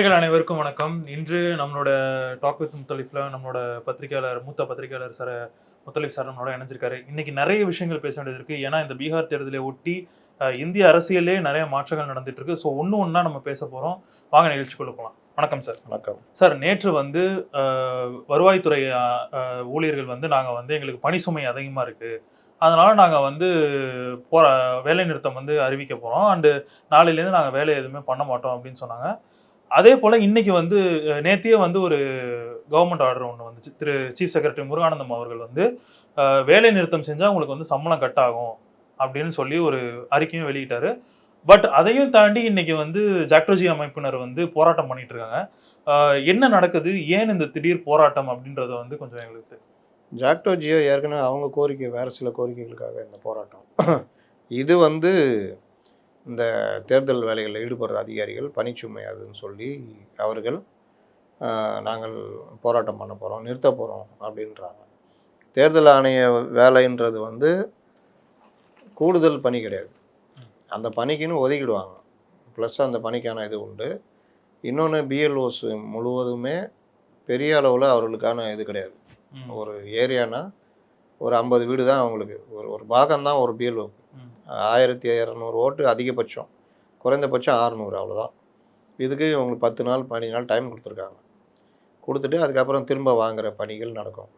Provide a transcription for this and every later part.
நேயர்கள் அனைவருக்கும் வணக்கம். இன்று நம்மளோட டாக் வித் முத்தலிஃப்ல நம்மளோட மூத்த பத்திரிகையாளர் சார் முத்தலிஃப் சார் நம்மளோட இணைஞ்சிருக்காரு. இன்னைக்கு நிறைய விஷயங்கள் பேச வேண்டியது இருக்கு. ஏன்னா இந்த பீகார் தேர்தலை ஒட்டி இந்திய அரசியலே நிறைய மாற்றங்கள் நடந்துட்டு இருக்கு. ஸோ ஒன்னா நம்ம பேச போறோம். வாங்க நிகழ்ச்சிக்குள்ள போகலாம். வணக்கம் சார். வணக்கம் சார். நேற்று வருவாய்த்துறை ஊழியர்கள் நாங்கள் எங்களுக்கு பணி சுமை அதிகமாக இருக்கு, அதனால நாங்கள் வேலை நிறுத்தம் அறிவிக்க போகிறோம், அண்டு நாளையிலேருந்து நாங்கள் வேலை எதுவுமே பண்ண மாட்டோம் அப்படின்னு சொன்னாங்க. அதே போல் இன்னைக்கு நேத்தியே ஒரு கவர்மெண்ட் ஆர்டர் ஒன்று வந்துச்சு. சீஃப் செக்ரட்டரி முருகானந்தம் அவர்கள் வேலை நிறுத்தம் செஞ்சால் உங்களுக்கு சம்பளம் கட் ஆகும் அப்படின்னு சொல்லி ஒரு அறிக்கையும் வெளியிட்டாரு. பட் அதையும் தாண்டி இன்னைக்கு ஜாக்டோஜி அமைப்பினர் போராட்டம் பண்ணிட்டு இருக்காங்க. என்ன நடக்குது, ஏன் இந்த திடீர் போராட்டம் அப்படின்றத கொஞ்சம் எங்களுக்கு. ஜாக்டோஜியோ ஏற்கனவே அவங்க கோரிக்கை வேறு சில கோரிக்கைகளுக்காக இந்த போராட்டம். இது இந்த தேர்தல் வேலைகளில் ஈடுபடுற அதிகாரிகள் பணிச்சுமை அதுன்னு சொல்லி அவர்கள் நாங்கள் போராட்டம் பண்ண போகிறோம், நிறுத்த போகிறோம் அப்படின்றாங்க. தேர்தல் ஆணைய வேலைன்றது கூடுதல் பணி கிடையாது, அந்த பணிக்குன்னு ஒதுக்கிடுவாங்க. ப்ளஸ் அந்த பணிக்கான இது உண்டு. இன்னொன்று பிஎல்ஓஸ் முழுவதுமே பெரிய அளவில் அவர்களுக்கான இது கிடையாது. ஒரு ஏரியானா ஒரு 50 வீடு தான் அவங்களுக்கு, ஒரு பாகம்தான் ஒரு பிஎல்ஓக்கு. 1200 ஓட்டு அதிகபட்சம், குறைந்தபட்சம் 600, அவ்வளோதான். இதுக்கு உங்களுக்கு 10 நாள் 12 நாள் டைம் கொடுத்துருக்காங்க. கொடுத்துட்டு அதுக்கப்புறம் திரும்ப வாங்குகிற பணிகள் நடக்கும்.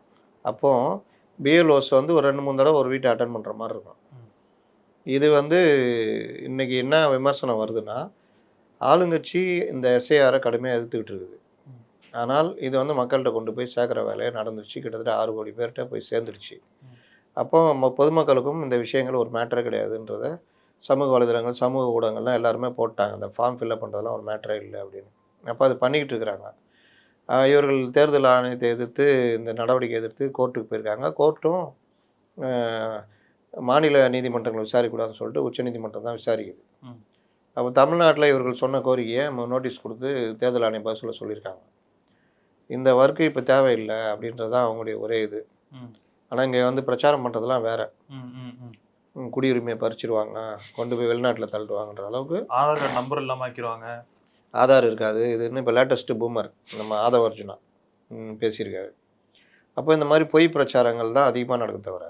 அப்போது பிஎல்ஓஸ் ஒரு 2-3 தடவை ஒரு வீட்டை அட்டன் பண்ணுற மாதிரி இருக்கும். இது இன்றைக்கி என்ன விமர்சனம் வருதுன்னா, ஆளுங்கட்சி இந்த எஸ்ஐஆரை கடுமையாக எதிர்த்துக்கிட்டு இருக்குது. ஆனால் இது மக்கள்கிட்ட கொண்டு போய் சேர்க்குற வேலையை நடந்துருச்சு. கிட்டத்தட்ட 6 கோடி பேர்கிட்ட போய் சேர்ந்துருச்சு. அப்போ பொதுமக்களுக்கும் இந்த விஷயங்கள் ஒரு மேட்டரே கிடையாதுன்றத சமூக வலைதளங்கள், சமூக ஊடகங்கள்லாம் எல்லாருமே போட்டாங்க. அந்த ஃபார்ம் ஃபில்அப் பண்ணுறதுலாம் ஒரு மேட்டரே இல்லை அப்படின்னு. அப்போ அது பண்ணிக்கிட்டு இருக்கிறாங்க. இவர்கள் தேர்தல் ஆணையத்தை எதிர்த்து, இந்த நடவடிக்கை எதிர்த்து கோர்ட்டுக்கு போயிருக்காங்க. கோர்ட்டும் மாநில நீதிமன்றங்கள் விசாரிக்கக்கூடாதுன்னு சொல்லிட்டு உச்சநீதிமன்றம் தான் விசாரிக்குது. அப்போ தமிழ்நாட்டில் இவர்கள் சொன்ன கோரிக்கையை நோட்டீஸ் கொடுத்து தேர்தல் ஆணையம் பதில் சொல்லியிருக்காங்க. இந்த ஒர்க்கு இப்போ தேவையில்லை அப்படின்றது தான் அவங்களுடைய ஒரே இது. ஆனால் இங்கே பிரச்சாரம் பண்ணுறதுலாம் வேறு. குடியுரிமையை பறிச்சிருவாங்க, கொண்டு போய் வெளிநாட்டில் தள்ளிடுவாங்கன்ற அளவுக்கு. ஆதார் கார்டு நம்பர் இல்லாமல் ஆக்கிடுவாங்க, ஆதார் இருக்காது. இதுன்னு இப்போ லேட்டஸ்ட்டு பூமர் நம்ம ஆதவ அர்ஜுனா பேசியிருக்காரு. அப்போ இந்த மாதிரி பொய் பிரச்சாரங்கள் தான் அதிகமாக நடக்க தவிர,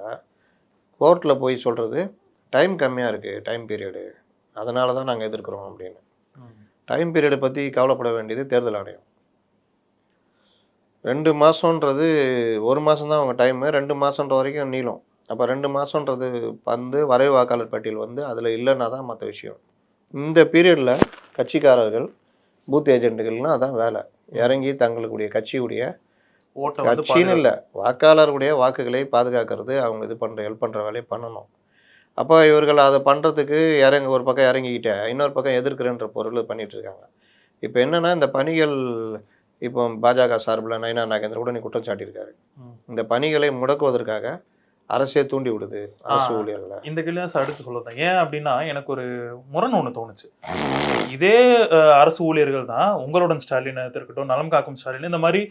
கோர்ட்டில் போய் சொல்கிறது டைம் கம்மியாக இருக்குது, டைம் பீரியடு, அதனால தான் நாங்கள் எதிர்க்கிறோம் அப்படின்னு. டைம் பீரியடை பற்றி கவலைப்பட வேண்டியது தேர்தல் ஆணையம். 2 மாதன்றது 1 மாதம் தான் அவங்க டைமு, 2 மாதன்ற வரைக்கும் நீளும். அப்போ 2 மாதன்றது வரைவு வாக்காளர் பட்டியல் அதில் இல்லைன்னா தான் மற்ற விஷயம். இந்த பீரியடில் கட்சிக்காரர்கள், பூத் ஏஜென்ட்டுகள்னால் அதான் வேலை, இறங்கி தங்களுடைய கட்சியுடைய கட்சின்னு இல்லை, வாக்காளருடைய வாக்குகளை பாதுகாக்கிறது, அவங்க இது பண்ணுற ஹெல்ப் பண்ணுற வேலையை பண்ணணும். அப்போ இவர்கள் அதை பண்ணுறதுக்கு ஒரு பக்கம் இறங்கிக்கிட்ட இன்னொரு பக்கம் எதிர்க்கிறேன்ற பொருள் பண்ணிகிட்ருக்காங்க. இப்போ என்னென்னா, இந்த பணிகள் இப்போ பாஜக சார்பில் நயினா நாகேந்திரன் கூட குற்றம் சாட்டியிருக்காரு. இந்த பணிகளை முடக்குவதற்காக அரசே தூண்டி விடுது அரசு ஊழியர்களை. இந்த கேள்வி தான் அடுத்து சொல்லதான். ஏன் அப்படின்னா, எனக்கு ஒரு முரண் ஒன்று தோணுச்சு. இதே அரசு ஊழியர்கள் தான் உங்களுடன் ஸ்டாலின் இருக்கட்டும், நலம் காக்கும் ஸ்டாலின், இந்த மாதிரி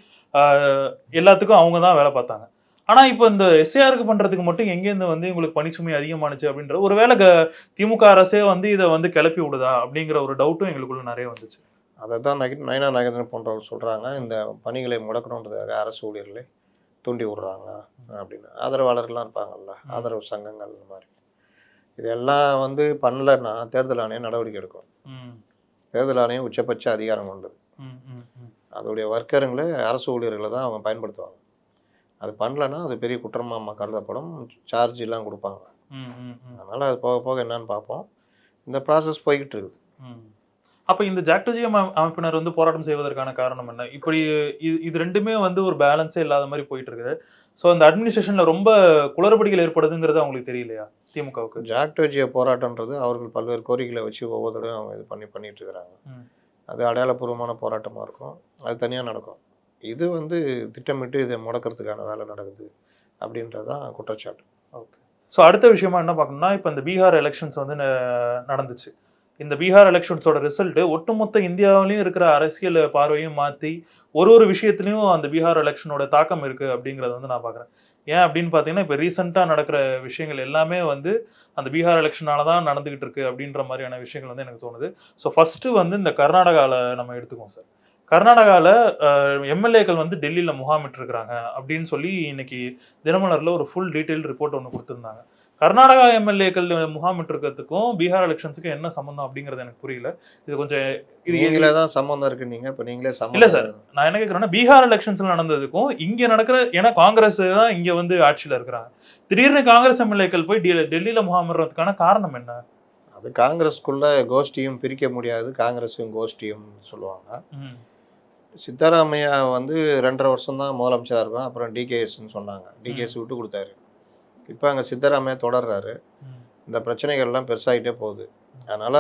எல்லாத்துக்கும் அவங்க தான் வேலை பார்த்தாங்க. ஆனால் இப்போ இந்த எஸ்ஏஆருக்கு பண்ணுறதுக்கு மட்டும் எங்கேருந்து உங்களுக்கு பணிச்சுமை அதிகமானுச்சு அப்படின்ற ஒரு வேலை திமுக அரசே இதை கிளப்பி விடுதா அப்படிங்கிற ஒரு டவுட்டும் எங்களுக்குள்ள நிறைய வந்துச்சு. அதை தான் நயினா நாகேந்திரன் போன்றவர்கள் சொல்கிறாங்க, இந்த பணிகளை முடக்கணுன்றதுக்காக அரசு ஊழியர்களை தூண்டி விடுறாங்க அப்படின்னு. ஆதரவாளர்கள்லாம் இருப்பாங்கல்ல, ஆதரவு சங்கங்கள், இந்த மாதிரி இதெல்லாம் பண்ணலைன்னா தேர்தல் ஆணையம் நடவடிக்கை எடுக்கும். தேர்தல் ஆணையம் உச்சபட்ச அதிகாரம் கொண்டது. அதோடைய ஒர்க்கருங்களை, அரசு ஊழியர்களை தான் அவங்க பயன்படுத்துவாங்க. அது பண்ணலைன்னா அது பெரிய குற்றமாக கருதப்படும், சார்ஜ் எல்லாம் கொடுப்பாங்க. அதனால் அது போக போக என்னன்னு பார்ப்போம். இந்த ப்ராசஸ் போய்கிட்டு இருக்குது. அப்போ இந்த ஜாக்டோஜி அமைப்பினர் போராட்டம் செய்வதற்கான காரணம் என்ன? இப்படி இது ரெண்டுமே ஒரு பேலன்ஸே இல்லாத மாதிரி போயிட்டு இருக்குது. ஸோ அந்த அட்மினிஸ்ட்ரேஷன்ல ரொம்ப குளறுபடிகள் ஏற்படுதுங்கிறது அவங்களுக்கு தெரியலையா திமுகவுக்கு? ஜாக்டோஜிய போராட்டம்ன்றது அவர்கள் பல்வேறு கோரிக்கைகளை வச்சு ஒவ்வொருத்தரும் அவங்க இது பண்ணிட்டு இருக்கிறாங்க. அது அடையாளப்பூர்வமான போராட்டமாக இருக்கும், அது தனியாக நடக்கும். இது திட்டமிட்டு இதை முடக்கிறதுக்கான வேலை நடக்குது அப்படின்றது தான் குற்றச்சாட்டு. ஓகே. ஸோ அடுத்த விஷயமா என்ன பார்க்கணும்னா, இப்போ இந்த பீகார் எலெக்ஷன்ஸ் நடந்துச்சு. இந்த பீகார் எலெக்ஷன்ஸோட ரிசல்ட்டு ஒட்டுமொத்த இந்தியாவிலையும் இருக்கிற அரசியல் பார்வையும் மாற்றி ஒரு விஷயத்துலையும் அந்த பீகார் எலெக்ஷனோட தாக்கம் இருக்குது அப்படிங்கிறத நான் பார்க்குறேன். ஏன் அப்படின்னு பார்த்தீங்கன்னா, இப்போ ரீசெண்டாக நடக்கிற விஷயங்கள் எல்லாமே அந்த பீகார் எலெக்ஷனால தான் நடந்துகிட்டு இருக்கு அப்படின்ற மாதிரியான விஷயங்கள் எனக்கு தோணுது. ஸோ ஃபஸ்ட்டு இந்த கர்நாடகாவில் நம்ம எடுத்துக்குவோம் சார். கர்நாடகாவில் எம்எல்ஏக்கள் வந்து டெல்லியில் முகாமிட்டு இருக்கிறாங்க அப்படின்னு சொல்லி இன்னைக்கு தினமலரில் ஒரு ஃபுல் டீட்டெயில் ரிப்போர்ட் ஒன்று கொடுத்துருந்தாங்க. கர்நாடகா எம்எல்ஏக்கள் முகாமிட்டு இருக்கிறதுக்கும் பீகார் எலெக்ஷன்ஸுக்கும் என்ன சம்மந்தம் அப்படிங்கிறது எனக்கு புரியல. இது கொஞ்சம் நீங்களே தான் சம்மந்தம் இருக்கு நீங்க இப்போ நீங்களே இல்ல சம்மந்தம் சார், நான் என்ன கேட்குறேன்னா பீகார் எலெக்ஷன்ஸ்ல நடந்ததுக்கும் இங்க நடக்கிற, ஏன்னா காங்கிரஸ் தான் இங்க வந்து ஆட்சியில இருக்கிறாங்க, திடீர்னு காங்கிரஸ் எம்எல்ஏக்கள் போய் டெல்லியில முகாமிடுறதுக்கான காரணம் என்ன? அது காங்கிரஸ்க்குள்ள கோஷ்டியும் பிரிக்க முடியாது, காங்கிரஸும் கோஷ்டியும் சொல்லுவாங்க. சித்தராமையா வந்து 2.5 வருஷம் தான் முதலமைச்சராக இருக்கும், அப்புறம் டிகேஎஸ்ன்னு சொன்னாங்க, டிகேஎஸ் விட்டு கொடுத்தாரு. இப்போ அங்கே சித்தராமையா தொடர்றாரு. இந்த பிரச்சனைகள்லாம் பெருசாகிட்டே போகுது. அதனால்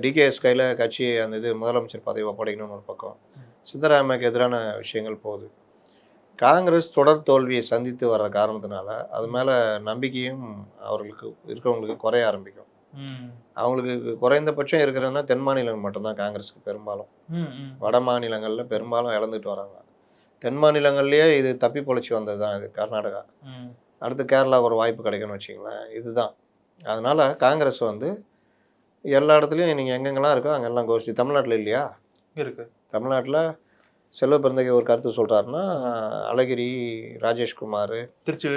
டிகேஎஸ் கையில் கட்சி அந்த இது முதலமைச்சர் பதவி ஒப்படைக்கணும்னு ஒரு பக்கம், சித்தராமையாவுக்கு எதிரான விஷயங்கள் போகுது. காங்கிரஸ் தொடர் தோல்வியை சந்தித்து வர்ற காரணத்தினால அது மேலே நம்பிக்கையும் அவர்களுக்கு இருக்கிறவங்களுக்கு குறைய ஆரம்பிக்கும். அவங்களுக்கு குறைந்தபட்சம் இருக்கிறதுனா தென் மாநிலங்கள் மட்டும்தான் காங்கிரஸுக்கு பெரும்பாலும். வட மாநிலங்களில் பெரும்பாலும் இழந்துட்டு வராங்க. தென் மாநிலங்கள்லேயே இது தப்பி பொழைச்சி வந்தது தான் இது கர்நாடகா. அடுத்து கேரளா ஒரு வாய்ப்பு கிடைக்கும்னு வச்சிங்களேன், இதுதான். அதனால் காங்கிரஸ் வந்து எல்லா இடத்துலையும் நீங்கள் எங்கெங்கெல்லாம் இருக்கோ அங்கெல்லாம் கோஷ்டி. தமிழ்நாட்டில் இல்லையா இருக்கு. தமிழ்நாட்டில் செல்வ பெருந்தகை ஒரு கருத்து சொல்கிறாருன்னா, அழகிரி, ராஜேஷ்குமார், திருச்சி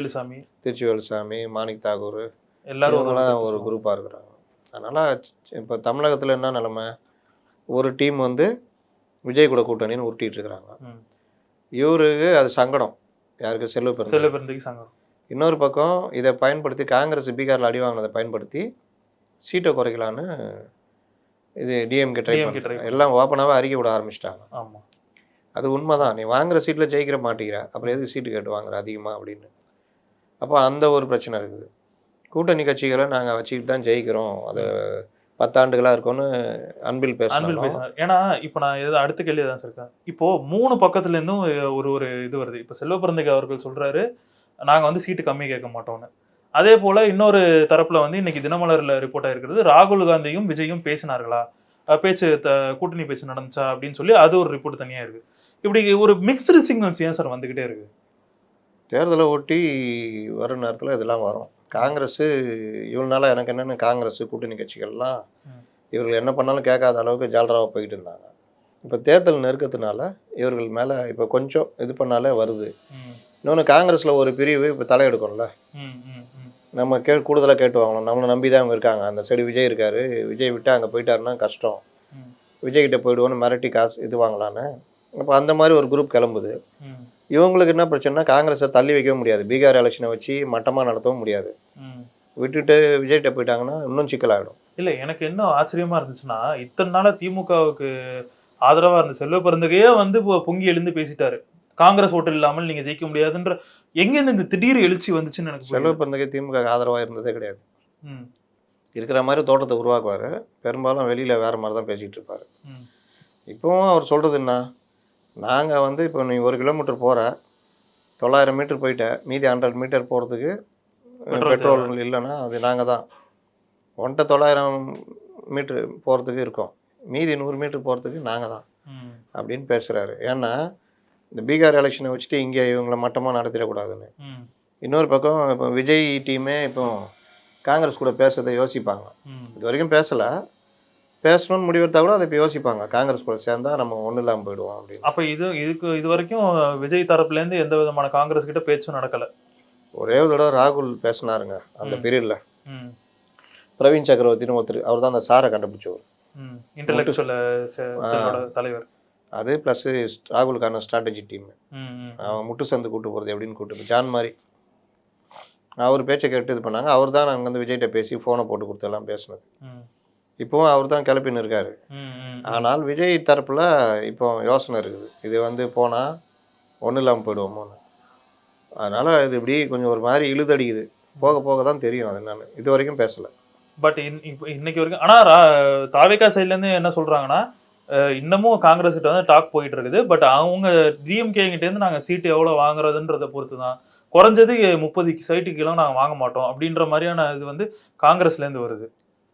வேலுசாமி, மாணிக் தாகூர் எல்லாரும் ஒரு குரூப்பாக இருக்கிறாங்க. அதனால் இப்போ தமிழகத்தில் என்ன நிலைமை, ஒரு டீம் வந்து விஜய் கூட கூட்டணின்னு உருட்டிகிட்டு இருக்கிறாங்க. இவருக்கு அது சங்கடம், யாருக்கு, செல்வ பெருந்தகைக்கு சங்கடம். இன்னொரு பக்கம் இதை பயன்படுத்தி காங்கிரஸ் பீகாரில் அடி வாங்கினதை பயன்படுத்தி சீட்டை குறைக்கலான்னு இது டிஎம்கே ட்ரை எல்லாம் ஓப்பனாகவே அறிக்கை விட ஆரம்பிச்சிட்டாங்க. ஆமாம், அது உண்மை தான். நீ வாங்குகிற சீட்டில் ஜெயிக்கிற மாட்டேங்கிற, அப்புறம் எதுக்கு சீட்டு கேட்டு வாங்குற அதிகமாக அப்படின்னு. அப்போ அந்த ஒரு பிரச்சனை இருக்குது. கூட்டணி கட்சிகளை நாங்கள் வச்சுக்கிட்டு தான் ஜெயிக்கிறோம், அது 10 ஆண்டுகளாக இருக்கும்னு அன்பில் பேசுகிறோம். ஏன்னா இப்போ நான் எதாவது அடுத்த கேள்வி தான் இருக்கேன். இப்போது 3 பக்கத்துலேருந்தும் ஒரு இது வருது. இப்போ செல்வ பெருந்தகை அவர்கள் சொல்கிறாரு நாங்கள் வந்து சீட்டு கம்மி கேட்க மாட்டோம்னு. அதே போல் இன்னொரு தரப்பில் வந்து இன்னைக்கு தினமலரில் ரிப்போர்ட் ஆகிருக்கிறது, ராகுல் காந்தியும் விஜயும் பேசினார்களா, கூட்டணி பேச்சு நடந்துச்சா அப்படின்னு சொல்லி அது ஒரு ரிப்போர்ட் தனியாக இருக்குது. இப்படி ஒரு மிக்ஸ்டு சிக்னல்ஸ் ஏன் சார் வந்துக்கிட்டே இருக்குது? தேர்தலை ஒட்டி வரும் நேரத்தில் இதெல்லாம் வரும். காங்கிரஸு இவ்வளோ நாளாக எனக்கு என்னென்னு காங்கிரஸ் கூட்டணி கட்சிகள்லாம் இவர்கள் என்ன பண்ணாலும் கேட்காத அளவுக்கு ஜால்ராவாக போயிட்டு இருந்தாங்க. இப்போ தேர்தல் நெருக்கத்தினால இவர்கள் மேலே இப்போ கொஞ்சம் இது பண்ணாலே வருது. இன்னொன்று காங்கிரஸில் ஒரு பிரிவு இப்போ தலையெடுக்கும்ல, நம்ம கூடுதலாக கேட்டு வாங்கணும், நம்மளை நம்பி தான் அவங்க இருக்காங்க. அந்த சைடு விஜய் இருக்காரு, விஜய் விட்டு அங்கே போயிட்டாருன்னா கஷ்டம், விஜய்கிட்ட போயிடுவோன்னு மிரட்டி காசு இது வாங்கலான்னு. அப்போ அந்த மாதிரி ஒரு குரூப் கிளம்புது. இவங்களுக்கு என்ன பிரச்சனைனா காங்கிரஸை தள்ளி வைக்கவும் முடியாது, பீகார் எலெக்ஷனை வச்சு மட்டமாக நடத்தவும் முடியாது. விட்டுட்டு விஜய்கிட்ட போயிட்டாங்கன்னா இன்னும் சிக்கலாகிடும். இல்லை, எனக்கு என்ன ஆச்சரியமாக இருந்துச்சுன்னா, இத்தனை நாளாக திமுகவுக்கு ஆதரவாக இருந்த செல்வ பெருந்தகையே வந்து பொங்கி எழுந்து பேசிட்டாரு, காங்கிரஸ் ஓட்டு இல்லாமல் நீங்கள் ஜெயிக்க முடியாதுன்ற. எங்கேருந்து இந்த திடீர் எழுச்சி வந்துச்சுன்னு எனக்கு. செல்வ பெருந்தகை திமுக ஆதரவாக இருந்ததே கிடையாது. இருக்கிற மாதிரி தோட்டத்தை உருவாக்குவார், பெரும்பாலும் வெளியில் வேறு மாதிரி தான் பேசிகிட்டு இருப்பார். இப்போவும் அவர் சொல்கிறது என்ன, நாங்கள் வந்து இப்போ நீ 1 கிலோமீட்டர் போகிற, 900 மீட்டர் போயிட்ட, மீதி 100 மீட்டர் போகிறதுக்கு பெட்ரோல் இல்லைன்னா அது நாங்கள் தான். 900 மீட்ரு போகிறதுக்கு இருக்கோம், மீதி 100 மீட்டர் போகிறதுக்கு நாங்கள் தான் அப்படின்னு பேசுகிறாரு. ஏன்னா இந்த பீகார் எலெக்ஷனை வச்சுட்டு இங்கே இவங்களை மட்டமாக நடத்திடக்கூடாதுன்னு. இன்னொரு பக்கம் இப்போ விஜய் டீமே இப்போ காங்கிரஸ் கூட பேசுறதை யோசிப்பாங்க. இது வரைக்கும் பேசலை, பேசணும்னு முடிவெடுத்தா கூட அதை இப்போ யோசிப்பாங்க, காங்கிரஸ் கூட சேர்ந்தா நம்ம ஒன்றும் இல்லாமல் போயிடுவோம் அப்படின்னு. அப்போ இது வரைக்கும் விஜய் தரப்புலேருந்து எந்த விதமான காங்கிரஸ் கிட்ட பேச்சும் நடக்கலை. ஒரே ஒரு தடவை ராகுல் பேசினாருங்க அந்த பீரியடில். பிரவீன் சக்கரவர்த்தின்னு ஒருத்தர், அவர் தான் அந்த சாரை கண்டுபிடிச்சவர், இன்டெலெக்சுவல் தலைவர். அது ப்ளஸ் ராகுலுக்கான ஸ்ட்ராட்டஜி டீம். அவன் முட்டு சந்து கூட்டு போகிறது எப்படின்னு கூட்டு ஜான் மாதிரி அவர் பேச்சை கேட்டு இது பண்ணாங்க. அவர் தான் நாங்கள் வந்து விஜய்கிட்ட பேசி ஃபோனை போட்டு கொடுத்தெல்லாம் பேசினது. இப்போவும் அவர் தான் கிளப்பின்னு இருக்காரு. ஆனால் விஜய் தரப்பில் இப்போ யோசனை இருக்குது, இது வந்து போனால் ஒன்றும் இல்லாமல் போயிடுவோமோன்னு. அதனால் இது இப்படி கொஞ்சம் ஒரு மாதிரி இழுதடிக்குது, போக போக தான் தெரியும். அது நான் இது வரைக்கும் பேசலை. பட் இப்போ இன்னைக்கு வரைக்கும் ஆனால் தாவேகா சைட்லேருந்து என்ன சொல்கிறாங்கன்னா, இன்னமும் காங்கிரஸ் கிட்ட வந்து டாக் போயிட்டு இருக்குது. பட் அவங்க டிஎம்கே கிட்டேருந்து நாங்கள் சீட்டு எவ்வளோ வாங்குறதுன்றதை பொறுத்து தான், குறைஞ்சது 30 சைட்டுக்கெல்லாம் நாங்கள் வாங்க மாட்டோம் அப்படின்ற மாதிரியான இது வந்து காங்கிரஸ்லேருந்து வருது.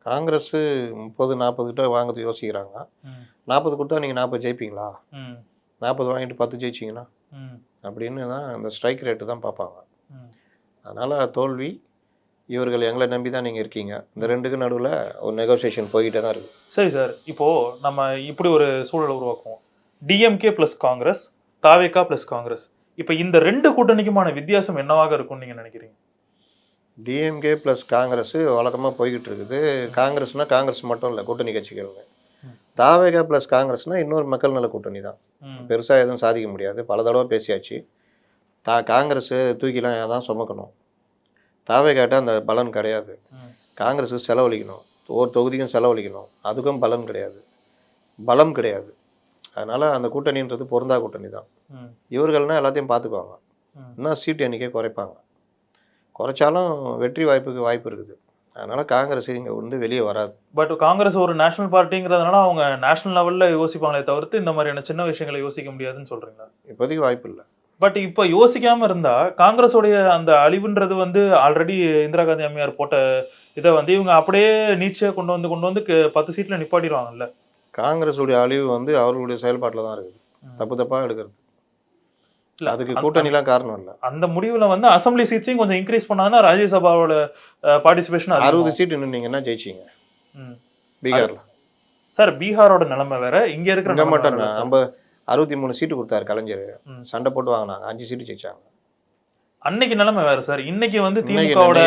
காங்கிரஸ் 30-40 கிட்ட வாங்குறது யோசிக்கிறாங்க. 40 கொடுத்தா நீங்கள் 40 ஜெயிப்பீங்களா, 40 வாங்கிட்டு 10 ஜெயிச்சிங்கன்னா அப்படின்னு தான் அந்த ஸ்ட்ரைக் ரேட்டு தான் பார்ப்பாங்க. அதனால் தோல்வி இவர்கள் எங்களை நம்பி தான் நீங்கள் இருக்கீங்க, இந்த ரெண்டுக்கு நடுவில் ஒரு நெகோசியேஷன் போய்கிட்டே தான் இருக்குது. சரி சார், இப்போது நம்ம இப்படி ஒரு சூழலை உருவாக்குவோம். டிஎம்கே பிளஸ் காங்கிரஸ், தாவேகா பிளஸ் காங்கிரஸ். இப்போ இந்த 2 கூட்டணிக்குமான வித்தியாசம் என்னவாக இருக்கும்னு நீங்க நினைக்கிறீங்க? டிஎம்கே ப்ளஸ் காங்கிரஸ் வழக்கமாக போய்கிட்டு இருக்குது. காங்கிரஸ்னால் காங்கிரஸ் மட்டும் இல்லை, கூட்டணி கட்சிகள்னு. தாவேகா ப்ளஸ் காங்கிரஸ்னால் இன்னொரு மக்கள் நல கூட்டணி தான். பெருசாக எதுவும் சாதிக்க முடியாது. பல தடவை பேசியாச்சு. காங்கிரஸ் தூக்கிலாம் தான் சுமக்கணும். தாவேகாட்ட அந்த பலன் கிடையாது. காங்கிரஸுக்கு செலவழிக்கணும், ஒவ்வொரு தொகுதிக்கும் செலவழிக்கணும், அதுக்கும் பலன் கிடையாது, பலம் கிடையாது. அதனால் அந்த கூட்டணின்றது பொருந்தா கூட்டணி தான். இவர்கள்னால் எல்லாத்தையும் பார்த்துக்குவாங்க, இன்னும் சீட்டு எண்ணிக்கை குறைப்பாங்க. குறைச்சாலும் வெற்றி வாய்ப்பு இருக்குது. அதனால் காங்கிரஸ் இங்கே வந்து வெளியே வராது. பட் காங்கிரஸ் ஒரு நேஷனல் பார்ட்டிங்கிறதுனால அவங்க நேஷனல் லெவலில் யோசிப்பாங்களே தவிர்த்து இந்த மாதிரியான சின்ன விஷயங்களை யோசிக்க முடியாதுன்னு சொல்கிறீங்களா? இப்போதைக்கு வாய்ப்பு இல்லை. பட் இப்போ யோசிக்காமல் இருந்தால் காங்கிரஸோடைய அந்த அழிவுன்றது வந்து ஆல்ரெடி இந்திரா காந்தி அம்மையார் போட்ட இதை வந்து இவங்க அப்படியே நீட்சியாக கொண்டு வந்து 10 சீட்டில் நிப்பாட்டிடுவாங்கல்ல. காங்கிரஸுடைய அழிவு வந்து அவர்களுடைய செயல்பாட்டில் தான் இருக்குது. தப்பாக எடுக்கிறது இல்லை, அதுக்கு கூட்டணிலாம் காரணம் இல்லை. அந்த முடிவில் வந்து அசம்பிளி சீட்ஸையும் கொஞ்சம் இன்க்ரீஸ் பண்ணாங்கன்னா ராஜ்யசபாவோட பார்ட்டிசிபேஷன் 60 சீட்டு நின்னீங்கன்னா ஜெயிச்சிங்க பீகாரில். சார் பீகாரோட நிலைமை வேற, இங்கே இருக்கிற மாட்டாங்க. 63 சீட்டு கொடுத்தாரு கலைஞர், சண்டை போட்டு வாங்கினாங்க, 5 சீட்டு ஜெயிச்சாங்க. அன்னைக்கு நிலைமை வேற சார். இன்னைக்கு வந்து திமுகவோட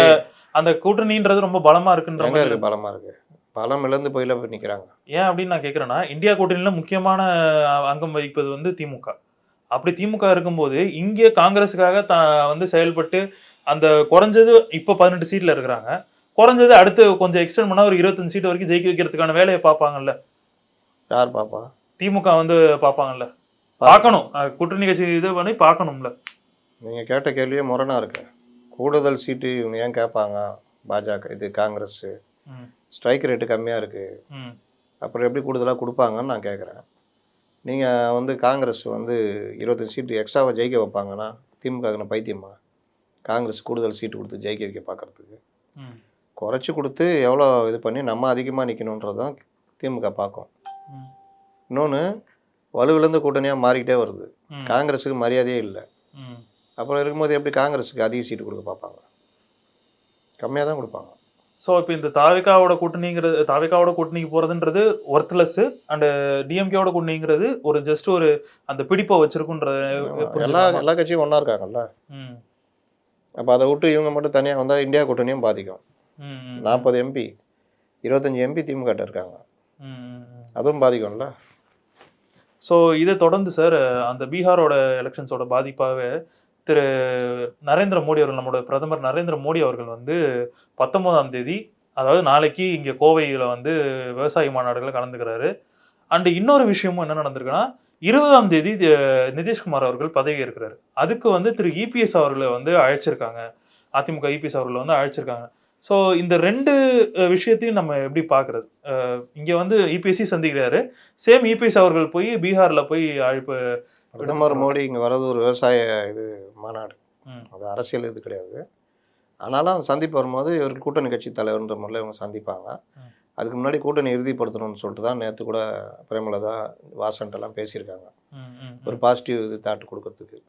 அந்த கூட்டணின்றது ரொம்ப பலமா இருக்குன்ற மாதிரி இருக்கு. பலமா இருக்கு, பலம் இழந்து போய் நிற்கிறாங்க. ஏன் அப்படின்னு நான் கேட்குறேன்னா, இந்தியா கூட்டணியில் முக்கியமான அங்கம் வகிப்பது வந்து திமுக. அப்படி திமுக இருக்கும்போது இங்கே காங்கிரஸுக்காக வந்து செயல்பட்டு அந்த குறைஞ்சது இப்போ 18 சீட்டில் இருக்கிறாங்க, குறைஞ்சது அடுத்து கொஞ்சம் எக்ஸ்டெண்ட் பண்ணால் ஒரு 25 சீட் வரைக்கும் ஜெயிக்க வைக்கிறதுக்கான வேலையை பார்ப்பாங்கல்ல. யார் பாப்பா? திமுக வந்து பார்ப்பாங்கல்ல, பார்க்கணும். கூட்டணி கட்சி இதை பண்ணி பார்க்கணும்ல. நீங்கள் கேட்ட கேள்வியே முரணா இருக்கு. கூடுதல் சீட்டு இவங்க ஏன் கேட்பாங்க? பாஜக இது காங்கிரஸ் ஸ்ட்ரைக் ரேட்டு கம்மியாக இருக்குது, அப்புறம் எப்படி கூடுதலாக கொடுப்பாங்கன்னு நான் கேட்குறேன். நீங்கள் வந்து காங்கிரஸ் வந்து 25 சீட்டு எக்ஸ்ட்ராவை ஜெயிக்க வைப்பாங்கன்னா திமுக பைத்தியமா? காங்கிரஸ் கூடுதல் சீட்டு கொடுத்து ஜெயிக்க வைக்க பார்க்குறதுக்கு குறைச்சி கொடுத்து எவ்வளோ இது பண்ணி நம்ம அதிகமாக நிற்கணுன்றது தான் திமுக பார்க்கும். இன்னொன்று, வலுவிழந்த கூட்டணியாக மாறிக்கிட்டே வருது. காங்கிரஸுக்கு மரியாதையே இல்லை. அப்புறம் இருக்கும்போது எப்படி காங்கிரஸுக்கு அதிக சீட்டு கொடுக்க பார்ப்பாங்க? கம்மியாக தான் கொடுப்பாங்க. ஸோ இப்போ இந்த தாவேகாவோட கூட்டணிக்கு போகிறதுன்றது ஒர்த்லெஸ்ஸு, அண்டு டிஎம்கேவோட கூட்டணிங்கிறது ஒரு ஜஸ்ட் ஒரு அந்த பிடிப்பை வச்சிருக்குன்ற எல்லா கட்சியும் ஒன்றா இருக்காங்கல்ல. அப்போ அதை விட்டு இவங்க மட்டும் தனியாக வந்தால் இந்தியா கூட்டணியும் பாதிக்கும். 40 எம்பி 25 எம்பி திமுக இருக்காங்க, அதுவும் பாதிக்கும்ல. ஸோ இதை தொடர்ந்து சார் அந்த பீகாரோட எலெக்ஷன்ஸோட பாதிப்பாகவே திரு நரேந்திர மோடி அவர்கள், நம்மளோட பிரதமர் நரேந்திர மோடி அவர்கள் வந்து 19ஆம் தேதி, அதாவது நாளைக்கு இங்கே கோவையில் வந்து விவசாய மாநாடுகளை கலந்துக்கிறாரு. அண்டு இன்னொரு விஷயமும் என்ன நடந்திருக்குன்னா, 20ஆம் தேதி நிதிஷ்குமார் அவர்கள் பதவி ஏற்கிறாரு. அதுக்கு வந்து திரு இபிஎஸ் அவர்களை வந்து அழைச்சிருக்காங்க, அதிமுக இபிஎஸ் அவர்களை வந்து அழைச்சிருக்காங்க. ஸோ இந்த 2 விஷயத்தையும் நம்ம எப்படி பார்க்குறது? இங்கே வந்து இபிஎஸ்சி சந்திக்கிறாரு, சேம் இபிஎஸ் அவர்கள் போய் பீகாரில் போய் அழைப்பு. பிரதமர் மோடி இங்கே வர்றது ஒரு விவசாய இது மாநாடு, அது அரசியல் இது கிடையாது. ஆனாலும் சந்திப்பு வரும்போது இவருக்கு கூட்டணி கட்சி தலைவர்ன்ற முறையில் இவங்க சந்திப்பாங்க. அதுக்கு முன்னாடி கூட்டணி இறுதிப்படுத்தணும்னு சொல்லிட்டு தான் நேற்று கூட பிரேமலதா வாசன்ட்டெல்லாம் பேசியிருக்காங்க, ஒரு பாசிட்டிவ் இது தாட்டு கொடுக்கறதுக்கு.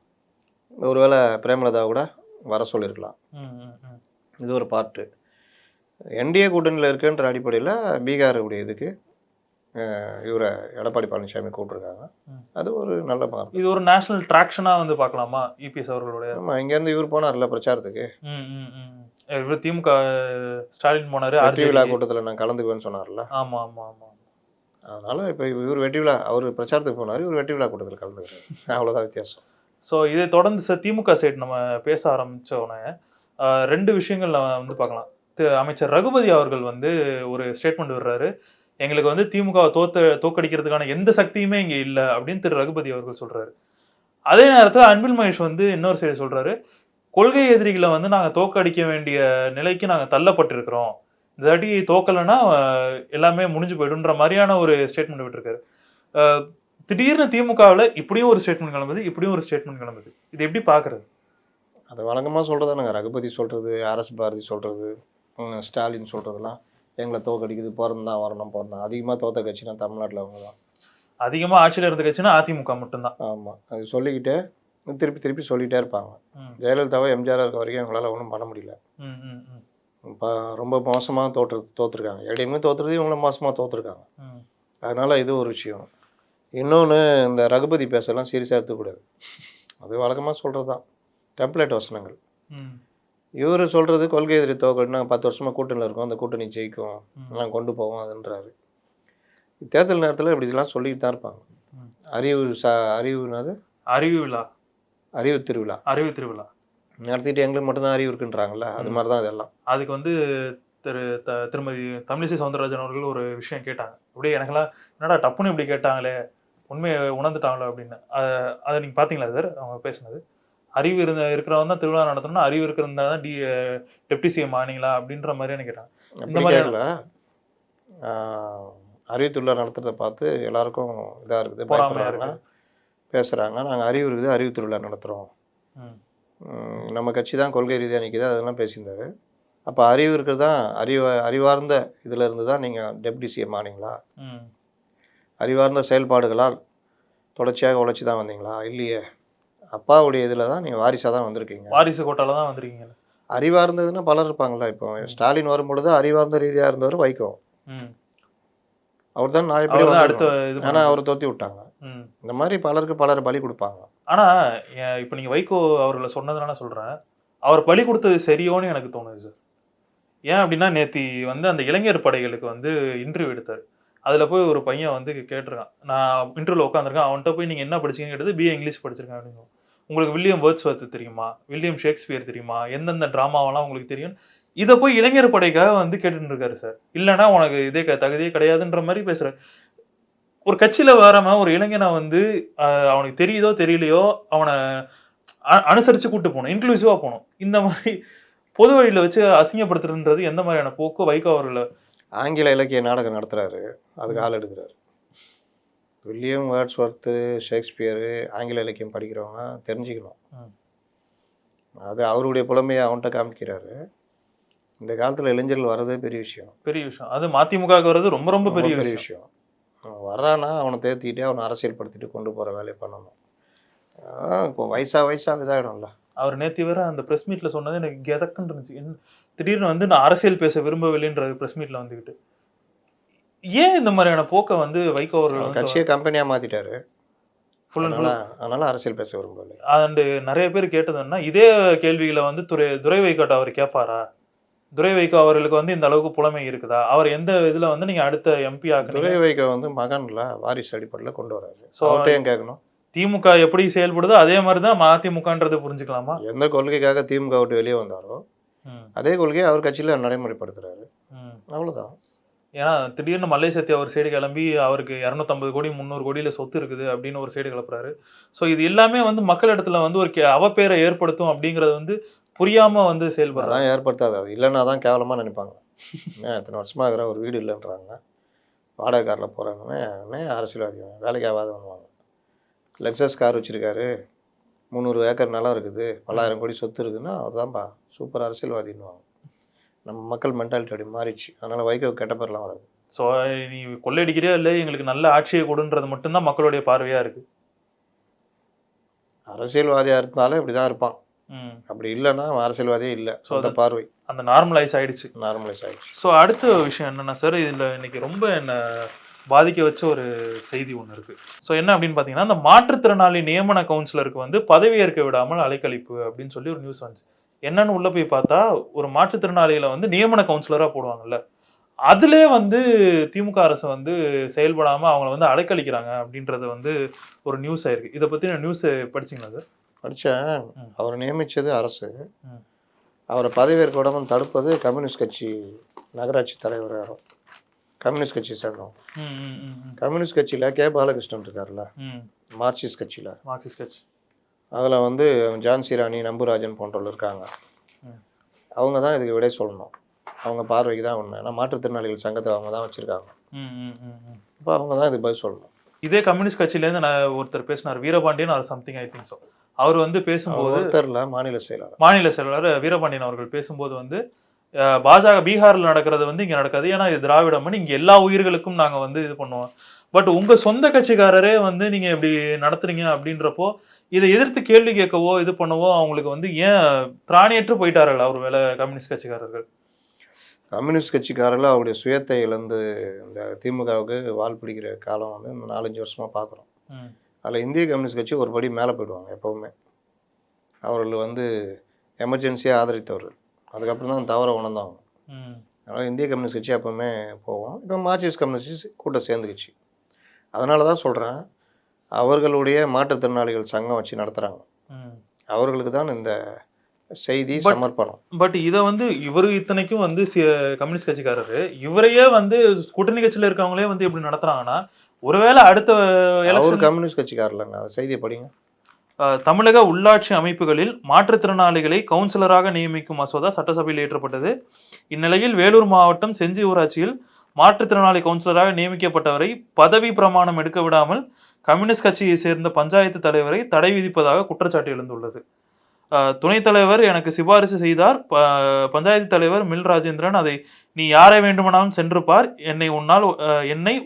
ஒருவேளை பிரேமலதா கூட வர சொல்லியிருக்கலாம். இது ஒரு பார்ட்டு. என்டிஏ கூட்டணியில் இருக்குன்ற அடிப்படையில் பீகாருடைய இதுக்கு இவரை எடப்பாடி பழனிசாமி கூப்பிட்டுருக்காங்க. அது ஒரு நல்ல மார்க். இது ஒரு நேஷனல் ட்ராக்ஷனாக வந்து பார்க்கலாமா இபிஎஸ் அவர்களுடைய? ஆமாம், இங்கேருந்து இவர் போனார்ல பிரச்சாரத்துக்கு. இவர் திமுக ஸ்டாலின் போனார், வெற்றி விழா கூட்டத்தில் நான் கலந்துக்குவேன்னு சொன்னார்ல. ஆமாம் ஆமாம் ஆமாம். அதனால் இப்போ இவர் வெற்றி விழா, அவர் பிரச்சாரத்துக்கு போனார், இவர் வெற்றி விழா கூட்டத்தில் கலந்துக்கிறார். அவ்வளோதான் வித்தியாசம். ஸோ இதை தொடர்ந்து சார் திமுக சைடு நம்ம பேச ஆரம்பித்தோடனே 2 விஷயங்கள் நம்ம வந்து பார்க்கலாம். அமைச்சர் ரகுபதி அவர்கள் வந்து ஒரு ஸ்டேட்மெண்ட் விடுறாரு, எங்களுக்கு வந்து திமுகவை தோக்கடிக்கிறதுக்கான எந்த சக்தியுமே இங்கே இல்லை அப்படின்னு திரு ரகுபதி அவர்கள் சொல்கிறாரு. அதே நேரத்தில் அன்பில் மகேஷ் வந்து இன்னொரு சைடு சொல்கிறாரு, கொள்கை எதிரிகளை வந்து நாங்கள் தோக்கடிக்க வேண்டிய நிலைக்கு நாங்கள் தள்ளப்பட்டிருக்கிறோம், இந்த தாட்டி தோக்கலைன்னா எல்லாமே முடிஞ்சு போய்டுன்ற மாதிரியான ஒரு ஸ்டேட்மெண்ட் விட்டுருக்காரு. திடீர்னு திமுகவில் இப்படியும் ஒரு ஸ்டேட்மெண்ட் கிளம்புது, இப்படியும் ஒரு ஸ்டேட்மெண்ட் கிளம்புது. இது எப்படி பார்க்குறது? அது வழக்கமாக சொல்கிறதானுங்க, ரகுபதி சொல்கிறது, அரசு பாரதி சொல்கிறது, ஸ்டாலின் சொல்கிறதுலாம் எங்களை தோக்கடிக்குது, பிறந்தான் வரணும் பிறந்தான். அதிகமாக தோத்த கட்சினா தமிழ்நாட்டில் அவங்க தான். அதிகமாக ஆட்சியில் இருந்த கட்சினா அதிமுக மட்டும்தான். ஆமாம், அது சொல்லிக்கிட்டே திருப்பி சொல்லிகிட்டே இருப்பாங்க. ஜெயலலிதாவை எம்ஜிஆர் இருக்க வரைக்கும் அவங்களால ஒன்றும் பண்ண முடியல. இப்போ ரொம்ப மோசமாக தோற்றுருக்காங்க. எடையுமே தோற்றுறது, இவங்களும் மோசமாக தோற்றுருக்காங்க. அதனால் இது ஒரு விஷயம். இன்னொன்று, இந்த ரகுபதி பேசலாம் சீரியஸாக எடுத்துக்கூடாது. அது வழக்கமாக சொல்கிறது தான், டெம்ப்ளேட் வசனங்கள். ம். இவர் சொல்கிறது கொள்கை எதிரி தோக்கணும், நாங்கள் 10 வருஷமாக கூட்டணியில் இருக்கோம், அந்த கூட்டணி ஜெயிக்கும், ம். நாங்கள் கொண்டு போவோம் அதுன்றாரு. தேர்தல் நேரத்தில் இப்படிலாம் சொல்லிட்டு தான் இருப்பாங்க. ம். அறிவுனாது அறிவு விழா, அறிவு திருவிழா அறிவு திருவிழா நடத்திட்டு எங்களுக்கு மட்டும்தான் அறிவு இருக்குன்றாங்கல்ல, அது மாதிரி தான் இதெல்லாம். அதுக்கு வந்து திருமதி தமிழிசை சவுந்தரராஜன் அவர்கள் ஒரு விஷயம் கேட்டாங்க. அப்படியே எனக்கெல்லாம் என்னடா டப்புன்னு இப்படி கேட்டாங்களே, உண்மையை உணர்ந்துட்டாங்களோ அப்படின்னு. அதை நீங்கள் பார்த்தீங்களா சார் அவங்க பேசுனது? அறிவு இருக்கிறவன் தான் திருவிழா நடத்தணும்னா அறிவு இருக்கிறதா தான் டெப்டி சிஎம் ஆனீங்களா அப்படின்ற மாதிரியான கேட்டாங்க. இந்த அப்படி மாதிரி கேட்கல. அறிவு திருவிழா நடத்துறதை பார்த்து எல்லாருக்கும் இதாக இருக்குது, பொறாமையா பயப்படுறாங்க, இருக்கு. பேசுகிறாங்க. நாங்கள் அறிவு இருக்குது, அறிவு திருவிழா நடத்துகிறோம், ம். நம்ம கட்சி தான் கொள்கை ரீதியாக நிற்கிது, அதெல்லாம் பேசியிருந்தாரு. அப்போ அறிவு இருக்கிறது தான், அறிவார்ந்த இதில் இருந்து தான் நீங்கள் டெப்டி சிஎம் ஆனீங்களா? ம். அறிவார்ந்த செயல்பாடுகளால் தொடர்ச்சியாக உழைச்சி தான் வந்தீங்களா? இல்லையே, அப்பாவுடைய இதில் தான் நீங்கள் வாரிசாக தான் வந்திருக்கீங்க. வாரிசு கோட்டால தான் வந்திருக்கீங்க. அறிவார்ந்ததுன்னா பலர் இருப்பாங்களா? இப்போ ஸ்டாலின் வரும்பொழுது அறிவார்ந்த ரீதியாக இருந்தவர் வைகோ, ம். அவர் தான் நான் அவர் தான் அடுத்த இது ஆனால் பண்ணாரு. அவரை தோற்றி விட்டாங்க. ம். இந்த மாதிரி பலருக்கு பலர் பலி கொடுப்பாங்க. ஆனா இப்போ நீங்க வைகோ அவர்களை சொன்னதுனால சொல்றேன், அவர் பலி கொடுத்தது சரியோன்னு எனக்கு தோணுது சார். ஏன் அப்படின்னா நேத்தி வந்து அந்த இளைஞர் படைகளுக்கு வந்து இன்டர்வியூ எடுத்தாரு. அதுல போய் ஒரு பையன் வந்து கேட்டிருக்கான், நான் இன்டர்வியூல உட்காந்துருக்கேன், அவன்கிட்ட போய் நீங்க என்ன படிச்சீங்கன்னு கேட்டது, பிஏ இங்கிலீஷ் படிச்சிருக்கேன் அப்படின்னு. உங்களுக்கு வில்லியம் வேர்ட்ஸ்வொர்த் தெரியுமா, வில்லியம் ஷேக்ஸ்பியர் தெரியுமா, எந்தெந்த டிராமாவெல்லாம் உங்களுக்கு தெரியும், இதை போய் இளைஞர் படைக்காக வந்து கேட்டுட்டு இருக்காரு சார். இல்லைன்னா உனக்கு இதே தகுதியே கிடையாதுன்ற மாதிரி பேசுறாரு. ஒரு கட்சியில வராம ஒரு இளைஞனை வந்து அவனுக்கு தெரியுதோ தெரியலையோ அவனை அனுசரிச்சு கூட்டு போகணும், இன்க்ளூசிவா போகணும். இந்த மாதிரி பொது வழியில வச்சு அசிங்கப்படுத்துறதுன்றது எந்த மாதிரியான போக்கு வைகோ அவர்களை? ஆங்கில இலக்கிய நாடகம் நடத்துகிறாரு, அதுக்கு ஆள் எடுக்கிறாரு. வில்லியம் வேர்ட்ஸ்வொர்த்து, ஷேக்ஸ்பியரு, ஆங்கில இலக்கியம் படிக்கிறவங்க தெரிஞ்சுக்கணும். அது அவருடைய புலமையை அவன்கிட்ட காமிக்கிறாரு. இந்த காலத்தில் இளைஞர்கள் வர்றதே பெரிய விஷயம். பெரிய விஷயம். அது மதிமுகவுக்கு வர்றது ரொம்ப ரொம்ப பெரிய விஷயம். அவன் வர்றானா அவனை தேர்த்திக்கிட்டே அவனை அரசியல்படுத்திட்டு கொண்டு போகிற வேலையை பண்ணணும். இப்போ வயசாக இதாகிடும்ல. அவர் நேத்தி வேற அந்த ப்ரெஸ் மீட்ல சொன்னது எனக்கு கெதக்குன்னு இருந்துச்சு. திடீர்னு வந்து நான் அரசியல் பேச விரும்பவில்லைன்றது ப்ரெஸ் மீட்ல வந்துக்கிட்டு. ஏன் இந்த மாதிரியான போக்கை வந்து வைகோ அவர்கள் கட்சியை கம்பெனியாக மாற்றிட்டாரு, ஃபுல் அண்ட் ஃபுல். அதனால அரசியல் பேச விரும்பவில்லை. அண்ட் நிறைய பேர் கேட்டதுன்னா இதே கேள்விகளை வந்து துரை வைகோட்ட அவர் கேட்பாரா? துரை வைகோ அவர்களுக்கு வந்து இந்த அளவுக்கு புலமை இருக்குதா? அவர் எந்த இதுல வந்து நீங்க அடுத்த எம்பி ஆக்குறீங்க? துரை வைகோ வந்து மகன்ல வாரிசு அடிப்படையில் கொண்டு வராரு. ஸோ அவர்கிட்டையும் கேட்கணும். திமுக எப்படி செயல்படுதோ அதே மாதிரி தான் மதிமுகன்றது புரிஞ்சுக்கலாமா? எந்த கொள்கைக்காக திமுக விட்டு வெளியே வந்தாரோ அதே கொள்கையை அவர் கட்சியில் நடைமுறைப்படுத்துறாரு, அவ்வளோதான். ஏன்னா திடீர்னு மல்லை சக்தி அவர் சைடு கிளம்பி அவருக்கு 250 கோடி 300 கோடியில சொத்து இருக்குது அப்படின்னு ஒரு சைடு கிளப்புறாரு. ஸோ இது எல்லாமே வந்து மக்கள் இடத்துல வந்து ஒரு அவப்பேரை ஏற்படுத்தும் அப்படிங்கிறது வந்து புரியாம வந்து செயல்படுறாங்க. அதான் ஏற்படுத்தாது, அது இல்லைன்னா தான் கேவலமாக நினைப்பாங்க. எத்தனை வருஷமாக இருக்கிற ஒரு வீடு இல்லைன்றாங்க, வாடகை காரில் போகிறாங்கன்னு அரசியல்வாதி வேலைக்கு ஆகாதவனுவாங்க. லெக்ஸஸ் கார் வச்சுருக்காரு, 300 ஏக்கர் நிலம் இருக்குது, 1000 கோடி சொத்து இருக்குதுன்னா அவர் தான்ப்பா சூப்பர் அரசியல்வாதின்னுவாங்க. நம்ம மக்கள் மென்டாலிட்டி அப்படி மாறிடுச்சு. அதனால் வைகோ கெட்ட பேர்லாம் வராது. ஸோ நீ கொள்ளையடிக்கிறியா இல்லை எங்களுக்கு நல்ல ஆட்சியை கொடுன்றது மட்டும்தான் மக்களுடைய பார்வையாக இருக்குது. அரசியல்வாதியாக இருந்தாலும் இப்படி தான் இருப்பான், அப்படி இல்லைன்னா அரசியல்வாதியே இல்லை. ஸோ அந்த பார்வை அந்த நார்மலைஸ் ஆயிடுச்சு. ஸோ அடுத்த விஷயம் என்னென்னா சார், இதில் இன்னைக்கு ரொம்ப என்ன பாதிக்க வச்ச ஒரு செய்தி ஒன்று இருக்குது. ஸோ என்ன அப்படின்னு பார்த்தீங்கன்னா, இந்த மாற்றுத்திறனாளி நியமன கவுன்சிலருக்கு வந்து பதவியேற்க விடாமல் அலைக்கழிப்பு அப்படின்னு சொல்லி ஒரு நியூஸ் வந்துச்சு. என்னன்னு உள்ள போய் பார்த்தா, ஒரு மாற்றுத்திறனாளிகளை வந்து நியமன கவுன்சிலராக போடுவாங்கல்ல, அதிலே வந்து திமுக அரசு வந்து செயல்படாமல் அவங்கள வந்து அலைக்கழிக்கிறாங்க அப்படின்றது வந்து ஒரு நியூஸ் ஆயிருக்கு. இதை பற்றின நியூஸ் படிச்சிங்களா சார்? படித்தேன். அவர் நியமித்தது அரசு, அவரை பதவியேற்க விடாமல் தடுப்பது கம்யூனிஸ்ட் கட்சி நகராட்சி தலைவர், யாரும் கம்யூனிஸ்ட் கட்சி சேர்ந்தோம். கம்யூனிஸ்ட் கட்சியில் கே பாலகிருஷ்ணன் இருக்கார்ல, மார்க்சிஸ்ட் கட்சி, அதில் வந்து ஜான்சி ராணி, நம்புராஜன் போன்றவர்கள் இருக்காங்க. அவங்க தான் இதுக்கு விடை சொல்லணும். அவங்க பார்வைக்கு தான் ஒன்று. ஏன்னா மாற்றுத்திறனாளிகள் சங்கத்தை அவங்க தான் வச்சுருக்காங்க. இப்போ அவங்க தான் இதுக்கு பதில் சொல்லணும். இதே கம்யூனிஸ்ட் கட்சியிலேருந்து ஒருத்தர் பேசினார், Veerapandian or something, I think so. அவர் வந்து பேசும்போது, ஒருத்தர்ல மாநில செயலாளர் வீரபாண்டியன் அவர்கள் பேசும்போது வந்து பாஜக பீகாரில் நடக்கிறது வந்து இங்கே நடக்காது, ஏன்னா இது திராவிடம், இங்கே எல்லா உயிர்களுக்கும் நாங்கள் வந்து இது பண்ணுவோம். பட் உங்கள் சொந்த கட்சிக்காரரே வந்து நீங்கள் இப்படி நடத்துறீங்க அப்படின்றப்போ இதை எதிர்த்து கேள்வி கேட்கவோ இது பண்ணவோ அவங்களுக்கு வந்து ஏன் திராணியற்று போயிட்டார்கள் அவர் வேலை கம்யூனிஸ்ட் கட்சிக்காரர்கள்? கம்யூனிஸ்ட் கட்சிக்காரர்கள் அவருடைய சுயத்தை இழந்து இந்த திமுகவுக்கு வால் பிடிக்கிற காலம் வந்து இந்த 4-5 வருஷமாக பார்க்குறோம். அதில் இந்திய கம்யூனிஸ்ட் கட்சி ஒரு படி மேலே போயிடுவாங்க எப்போவுமே. அவர்கள் வந்து எமர்ஜென்சியாக ஆதரித்தவர்கள். அதுக்கப்புறம் தான் தவற உணர்ந்தாங்க. அதனால் இந்திய கம்யூனிஸ்ட் கட்சி எப்போவுமே போவோம். இப்போ மார்க்சிஸ்ட் கம்யூனிஸ்ட் கூட்டம் சேர்ந்துக்கிச்சு. அதனால தான் சொல்கிறேன், அவர்களுடைய மாற்றுத்திறனாளிகள் சங்கம் வச்சு நடத்துகிறாங்க. அவர்களுக்கு தான் இந்த செய்தி சமர்ப்பணம். பட் இதை வந்து இவரு இத்தனைக்கும் வந்து கம்யூனிஸ்ட் கட்சிக்காரரு இவரையே வந்து கூட்டணி கட்சியில் இருக்கவங்களே வந்து எப்படி நடத்துறாங்கன்னா, ஒருவேளை அடுத்த அவர் கம்யூனிஸ்ட் கட்சிக்காரர்லங்க, செய்தியை படிங்க. தமிழக உள்ளாட்சி அமைப்புகளில் மாற்றுத்திறனாளிகளை கவுன்சிலராக நியமிக்கும் மசோதா சட்டசபையில் ஏற்றப்பட்டது. இந்நிலையில் வேலூர் மாவட்டம் செஞ்சி ஊராட்சியில் மாற்றுத்திறனாளி கவுன்சிலராக நியமிக்கப்பட்டவரை பதவி பிரமாணம் எடுக்க விடாமல் கம்யூனிஸ்ட் கட்சியை சேர்ந்த பஞ்சாயத்து தலைவரை தடை விதிப்பதாக குற்றச்சாட்டு எழுந்துள்ளது. துணைத் தலைவர் எனக்கு சிபாரிசு செய்தார். பஞ்சாயத்து தலைவர் மில் ராஜேந்திரன் அதை நீ யாரை வேண்டுமானாலும் சென்று பார், என்னை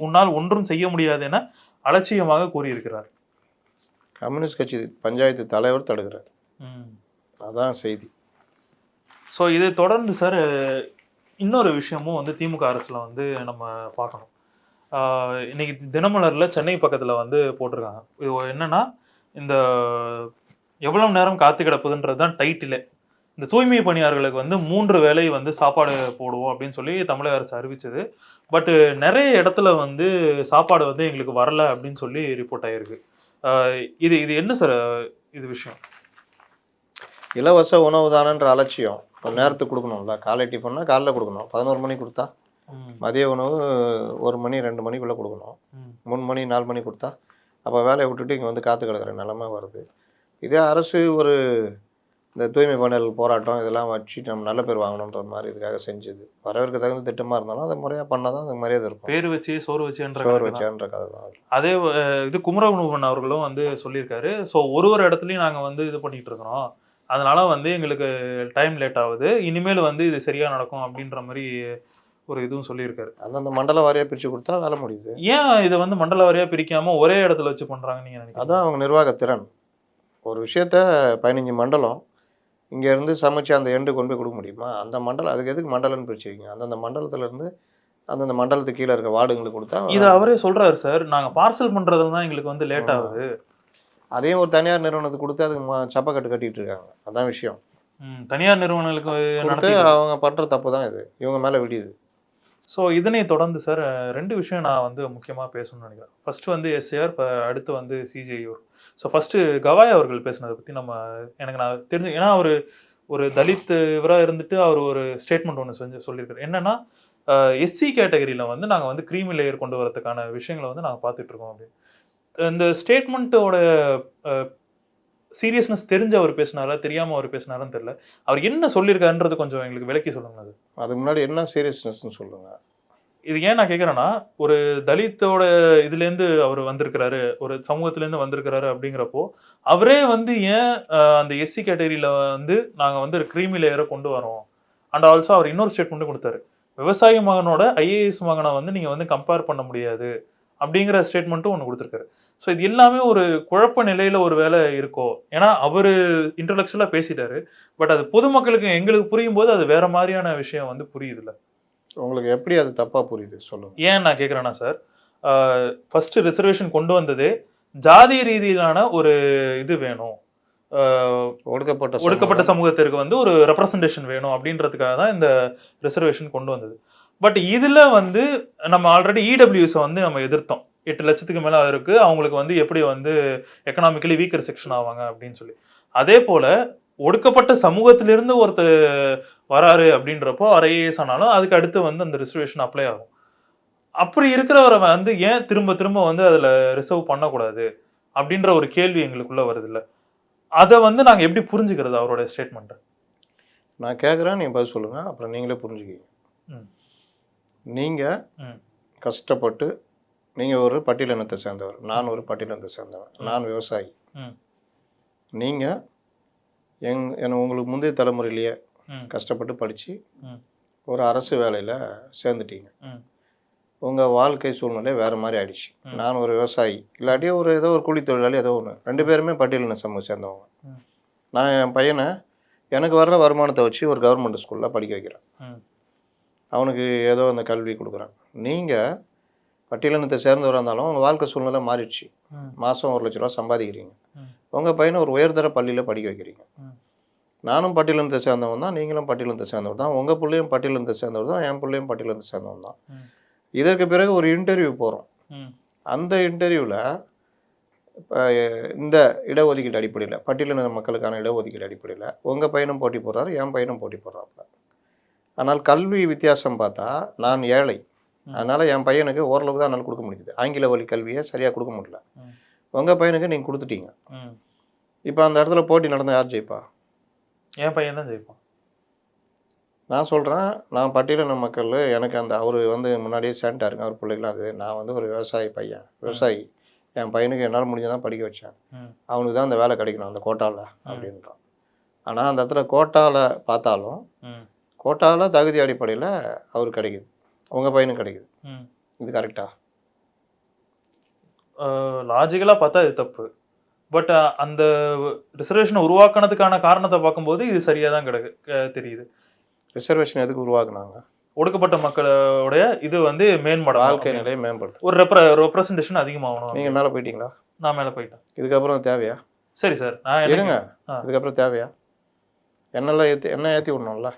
உன்னால் ஒன்றும் செய்ய முடியாது என அலட்சியமாக கூறியிருக்கிறார். கம்யூனிஸ்ட் கட்சி பஞ்சாயத்து தலைவர் தடுக்கிறார். அதான் செய்தி. ஸோ இதை தொடர்ந்து சார் இன்னொரு விஷயமும் வந்து திமுக அரசில் வந்து நம்ம பார்க்கணும். இன்னைக்கு தினமலரில் சென்னை பக்கத்தில் வந்து போட்டிருக்காங்க. இது என்னன்னா, இந்த எவ்வளவு நேரம் காத்து கிடப்புதுன்றது தான் டைட்டிலே. இந்த தூய்மை பணியாளர்களுக்கு வந்து 3 வேளை வந்து சாப்பாடு போடுவோம் அப்படின்னு சொல்லி தமிழக அரசு அறிவிச்சது. பட் நிறைய இடத்துல வந்து சாப்பாடு வந்து எங்களுக்கு வரல அப்படின்னு சொல்லி ரிப்போர்ட் ஆயிருக்கு. இது இது என்ன சார் இது விஷயம்? இலவச உணவு தானன்ற அலட்சியம். நேரத்துக்கு கொடுக்கணும்ல. காலை டிஃபன்னா காலைல கொடுக்கணும், 11 மணிக்கு கொடுத்தா. மதிய உணவு 1 மணி 2 மணிக்குள்ளே கொடுக்கணும். 3 மணி 4 மணி கொடுத்தா அப்போ வேலையை விட்டுட்டு இங்கே வந்து காத்து கிடக்கிற நிலமை வருது. இதே அரசு ஒரு இந்த தூய்மை பணியாளர்கள் போராட்டம் இதெல்லாம் வச்சு நம்ம நல்ல பேர் வாங்கணுன்ற மாதிரி இதுக்காக செஞ்சது. வரவேற்க தகுந்த திட்டமாக இருந்தாலும் அதை முறையாக பண்ணால் தான் அது மரியாதை இருக்கும். பேர் வச்சு சோறு வச்சுன்ற கதை தான். அதே இது குமரகுணன் அவர்களும் வந்து சொல்லியிருக்காரு. ஸோ ஒரு இடத்துலையும் நாங்கள் வந்து இது பண்ணிட்டு இருக்கிறோம், அதனால வந்து எங்களுக்கு டைம் லேட் ஆகுது, இனிமேல் வந்து இது சரியாக நடக்கும் அப்படின்ற மாதிரி ஒரு இதுவும் சொல்லியிருக்காரு. அந்தந்த மண்டல வாரியாக பிரித்து கொடுத்தா வேலை முடியுது. ஏன் இதை வந்து மண்டல வாரியாக பிரிக்காமல் ஒரே இடத்துல வச்சு பண்ணுறாங்க நீங்கள் நினைக்கிறீங்க? அதான் அவங்க நிர்வாகத்திறன். ஒரு விஷயத்த 15 மண்டலம் இங்கேருந்து சமைச்சு அந்த எண்டு கொண்டு போய் கொடுக்க முடியுமா? அந்த மண்டலம் அதுக்கு எதுக்கு மண்டலம்னு பிரிச்சுருக்கீங்க? அந்தந்த மண்டலத்துலேருந்து அந்தந்த மண்டலத்துக்கு கீழே இருக்க வார்டுங்களுக்கு கொடுத்தா. இதை அவரே சொல்கிறாரு சார், நாங்கள் பார்சல் பண்ணுறதுல தான் எங்களுக்கு வந்து லேட் ஆகுது. அதையும் ஒரு தனியார் நிறுவனத்துக்கு கொடுத்து அதுக்கு சப்பக்கட்டு கட்டிகிட்டு இருக்காங்க. அதான் விஷயம். தனியார் நிறுவனங்களுக்கு அவங்க பண்ணுற தப்பு தான் இது, இவங்க மேலே விடியுது. ஸோ இதனை தொடர்ந்து சார் 2 விஷயம் நான் வந்து முக்கியமாக பேசணும்னு நினைக்கிறேன். ஃபர்ஸ்ட் வந்து எஸ்ஏஆர், அடுத்து வந்து சிஜேயூர். ஸோ ஃபர்ஸ்ட்டு கவாய் அவர்கள் பேசுனதை பற்றி எனக்கு நான் தெரிஞ்சு, ஏன்னா அவர் ஒரு தலித் இவராக இருந்துட்டு அவர் ஒரு ஸ்டேட்மெண்ட் ஒன்று சொல்லியிருக்காரு. என்னன்னா, எஸ்சி கேட்டகரியில் வந்து நாங்கள் வந்து க்ரீமி லேயர் கொண்டு வரதுக்கான விஷயங்களை வந்து நாங்கள் பார்த்துட்ருக்கோம் அப்படின்னு. இந்த ஸ்டேட்மெண்ட்டோட சீரியஸ்னஸ் தெரிஞ்சு அவர் பேசினாரா தெரியாமல் அவர் பேசினாரான்னு தெரியல. அவர் என்ன சொல்லியிருக்காருன்றது கொஞ்சம் எங்களுக்கு விளக்கி சொல்லுங்க. அதுக்கு முன்னாடி என்ன சீரியஸ்னஸ்ன்னு சொல்லுங்க. இது ஏன் நான் கேட்குறேன்னா, ஒரு தலித்தோட இதுலேருந்து அவர் வந்திருக்கிறாரு, ஒரு சமூகத்திலேருந்து வந்திருக்கிறாரு அப்படிங்கிறப்போ அவரே வந்து ஏன் அந்த எஸ்சி கேட்டகரியில் வந்து நாங்கள் வந்து க்ரீமி லேயரை கொண்டு வரோம். அண்ட் ஆல்சோ அவர் இன்னொரு ஸ்டேட்மெண்ட்டும் கொடுத்தாரு, விவசாய மகனோட ஐஏஎஸ் மகனை வந்து நீங்கள் வந்து கம்பேர் பண்ண முடியாது அப்படிங்கிற ஸ்டேட்மெண்ட்டும் ஒன்று கொடுத்துருக்காரு. ஸோ இது எல்லாமே ஒரு குழப்ப நிலையில் ஒரு வேலை இருக்கோ. ஏன்னா அவர் இன்டலெக்சுவலாக பேசிட்டாரு, பட் அது பொதுமக்களுக்கு எங்களுக்கு புரியும் போது அது வேற மாதிரியான விஷயம் வந்து புரியுதுல்ல. உங்களுக்கு எப்படி அது தப்பாக புரியுது சொல்லுங்க. ஏன் நான் கேட்குறேன்னா சார், ஃபர்ஸ்ட் ரிசர்வேஷன் கொண்டு வந்ததே ஜாதி ரீதியிலான ஒரு இது வேணும், ஒடுக்கப்பட்ட சமூகத்திற்கு வந்து ஒரு ரெப்ரசன்டேஷன் வேணும் அப்படின்றதுக்காக தான் இந்த ரிசர்வேஷன் கொண்டு வந்தது. பட் இதில் வந்து நம்ம ஆல்ரெடி இடபிள்யூஎஸை வந்து நம்ம எதிர்த்தோம். 8 லட்சத்துக்கு மேலே இருக்கு, அவங்களுக்கு வந்து எப்படி வந்து எக்கனாமிக்கலி வீக்கர் செக்ஷன் ஆவாங்க அப்படின்னு சொல்லி. அதே போல் ஒடுக்கப்பட்ட சமூகத்திலிருந்து ஒருத்தர் வராரு அப்படின்றப்போ ஐஏஎஸ் ஆனாலும் அதுக்கு அடுத்து வந்து அந்த ரிசர்வேஷன் அப்ளை ஆகும். அப்படி இருக்கிறவரை வந்து ஏன் திரும்ப திரும்ப வந்து அதில் ரிசர்வ் பண்ணக்கூடாது அப்படின்ற ஒரு கேள்வி எங்களுக்குள்ளே வருது இல்லை. அதை வந்து நாங்கள் எப்படி புரிஞ்சுக்கிறது அவரோட ஸ்டேட்மெண்ட்டை? நான் கேட்குறேன், நீங்கள் பதில் சொல்லுங்கள், அப்புறம் நீங்களே புரிஞ்சுக்கிங்க. நீங்கள் கஷ்டப்பட்டு நீங்கள் ஒரு பட்டியலினத்தை சேர்ந்தவர், நான் ஒரு பட்டியலினத்தை சேர்ந்தவர், நான் விவசாயி. நீங்கள் உங்களுக்கு முந்தைய தலைமுறையிலேயே கஷ்டப்பட்டு படித்து ஒரு அரசு வேலையில் சேர்ந்துட்டீங்க. உங்கள் வாழ்க்கை சூழ்நிலை வேறு மாதிரி ஆயிடுச்சு. நான் ஒரு விவசாயி, இல்லாட்டி ஏதோ ஒரு கூலி தொழிலாளி, ஏதோ ஒன்று, 2 பேருமே பட்டியலின சமூகம் சேர்ந்தவங்க. நான் என் பையனை எனக்கு வர்ற வருமானத்தை வச்சு ஒரு கவர்மெண்ட் ஸ்கூலில் படிக்க வைக்கிறேன். அவனுக்கு ஏதோ அந்த கல்வி கொடுக்குறாங்க. நீங்கள் பட்டியலினத்தை சேர்ந்தவராக இருந்தாலும் உங்கள் வாழ்க்கை சூழ்நிலை மாறிடுச்சு. மாதம் 1,00,000 ரூபா சம்பாதிக்கிறீங்க. உங்கள் பையனை ஒரு உயர்தர பள்ளியில் படிக்க வைக்கிறீங்க. நானும் பட்டியலினத்தை சேர்ந்தவன் தான், நீங்களும் பட்டியலினத்தை சேர்ந்தவர் தான், உங்கள் பிள்ளையும் பட்டியலினத்தை சேர்ந்தவர் தான், என் பிள்ளையும் பட்டியலினத்தை சேர்ந்தவன் தான். இதற்கு பிறகு ஒரு இன்டர்வியூ போகிறோம். அந்த இன்டர்வியூவில் இப்போ இந்த இடஒதுக்கீடு அடிப்படையில், பட்டியலின மக்களுக்கான இடஒதுக்கீடு அடிப்படையில் உங்கள் பையனும் போட்டி போடுறாரு, என் பையனும் போட்டி போடுறாப்புல. ஆனால் கல்வி வித்தியாசம் பார்த்தா நான் ஏழை, அதனால் என் பையனுக்கு ஓரளவுக்கு தான் என்னால் கொடுக்க முடியுது. ஆங்கில வழி கல்வியை சரியாக கொடுக்க முடியல. உங்கள் பையனுக்கு நீங்கள் கொடுத்துட்டீங்க. இப்போ அந்த இடத்துல போட்டி நடந்தால் யார் ஜெயிப்பா? என் பையன் தான் ஜெயிப்பான். நான் சொல்கிறேன், நான் பட்டியலின மக்கள் எனக்கு அந்த அவர் வந்து முன்னாடியே சேர்ந்துட்டாருங்க, அவர் பிள்ளைகளாம். அது நான் வந்து ஒரு விவசாயி பையன், விவசாயி. என் பையனுக்கு என்னால் முடிஞ்சதான் படிக்க வச்சேன். அவனுக்கு தான் அந்த வேலை கிடைக்கணும் அந்த கோட்டாவில் அப்படின்றான். ஆனால் அந்த இடத்துல கோட்டாவில் பார்த்தாலும் கோட்டாவில் தகுதி அடிப்படையில் அவருக்கு கிடைக்குது, உங்கள் பையனுக்கு கிடைக்குது. இது கரெக்டா? லாஜிக்கலாக பார்த்தா இது தப்பு. பட் அந்த ரிசர்வேஷனை உருவாக்குனதுக்கான காரணத்தை பார்க்கும்போது இது சரியாக தான் தெரியுது. ரிசர்வேஷன் எதுக்கு உருவாக்குனாங்க? ஒடுக்கப்பட்ட மக்களுடைய இது வந்து மேம்படும், வாழ்க்கை நிலையை மேம்படுத்தும், ஒரு ரெப்ரசன்டேஷன் அதிகமாகணும். நீங்கள் மேலே போயிட்டீங்களா? நான் மேலே போயிட்டேன். இதுக்கப்புறம் தேவையா? சரி சார், நான் இருங்க. இதுக்கப்புறம் தேவையா? என்னெல்லாம் என்ன ஏற்றி விடணும்ல.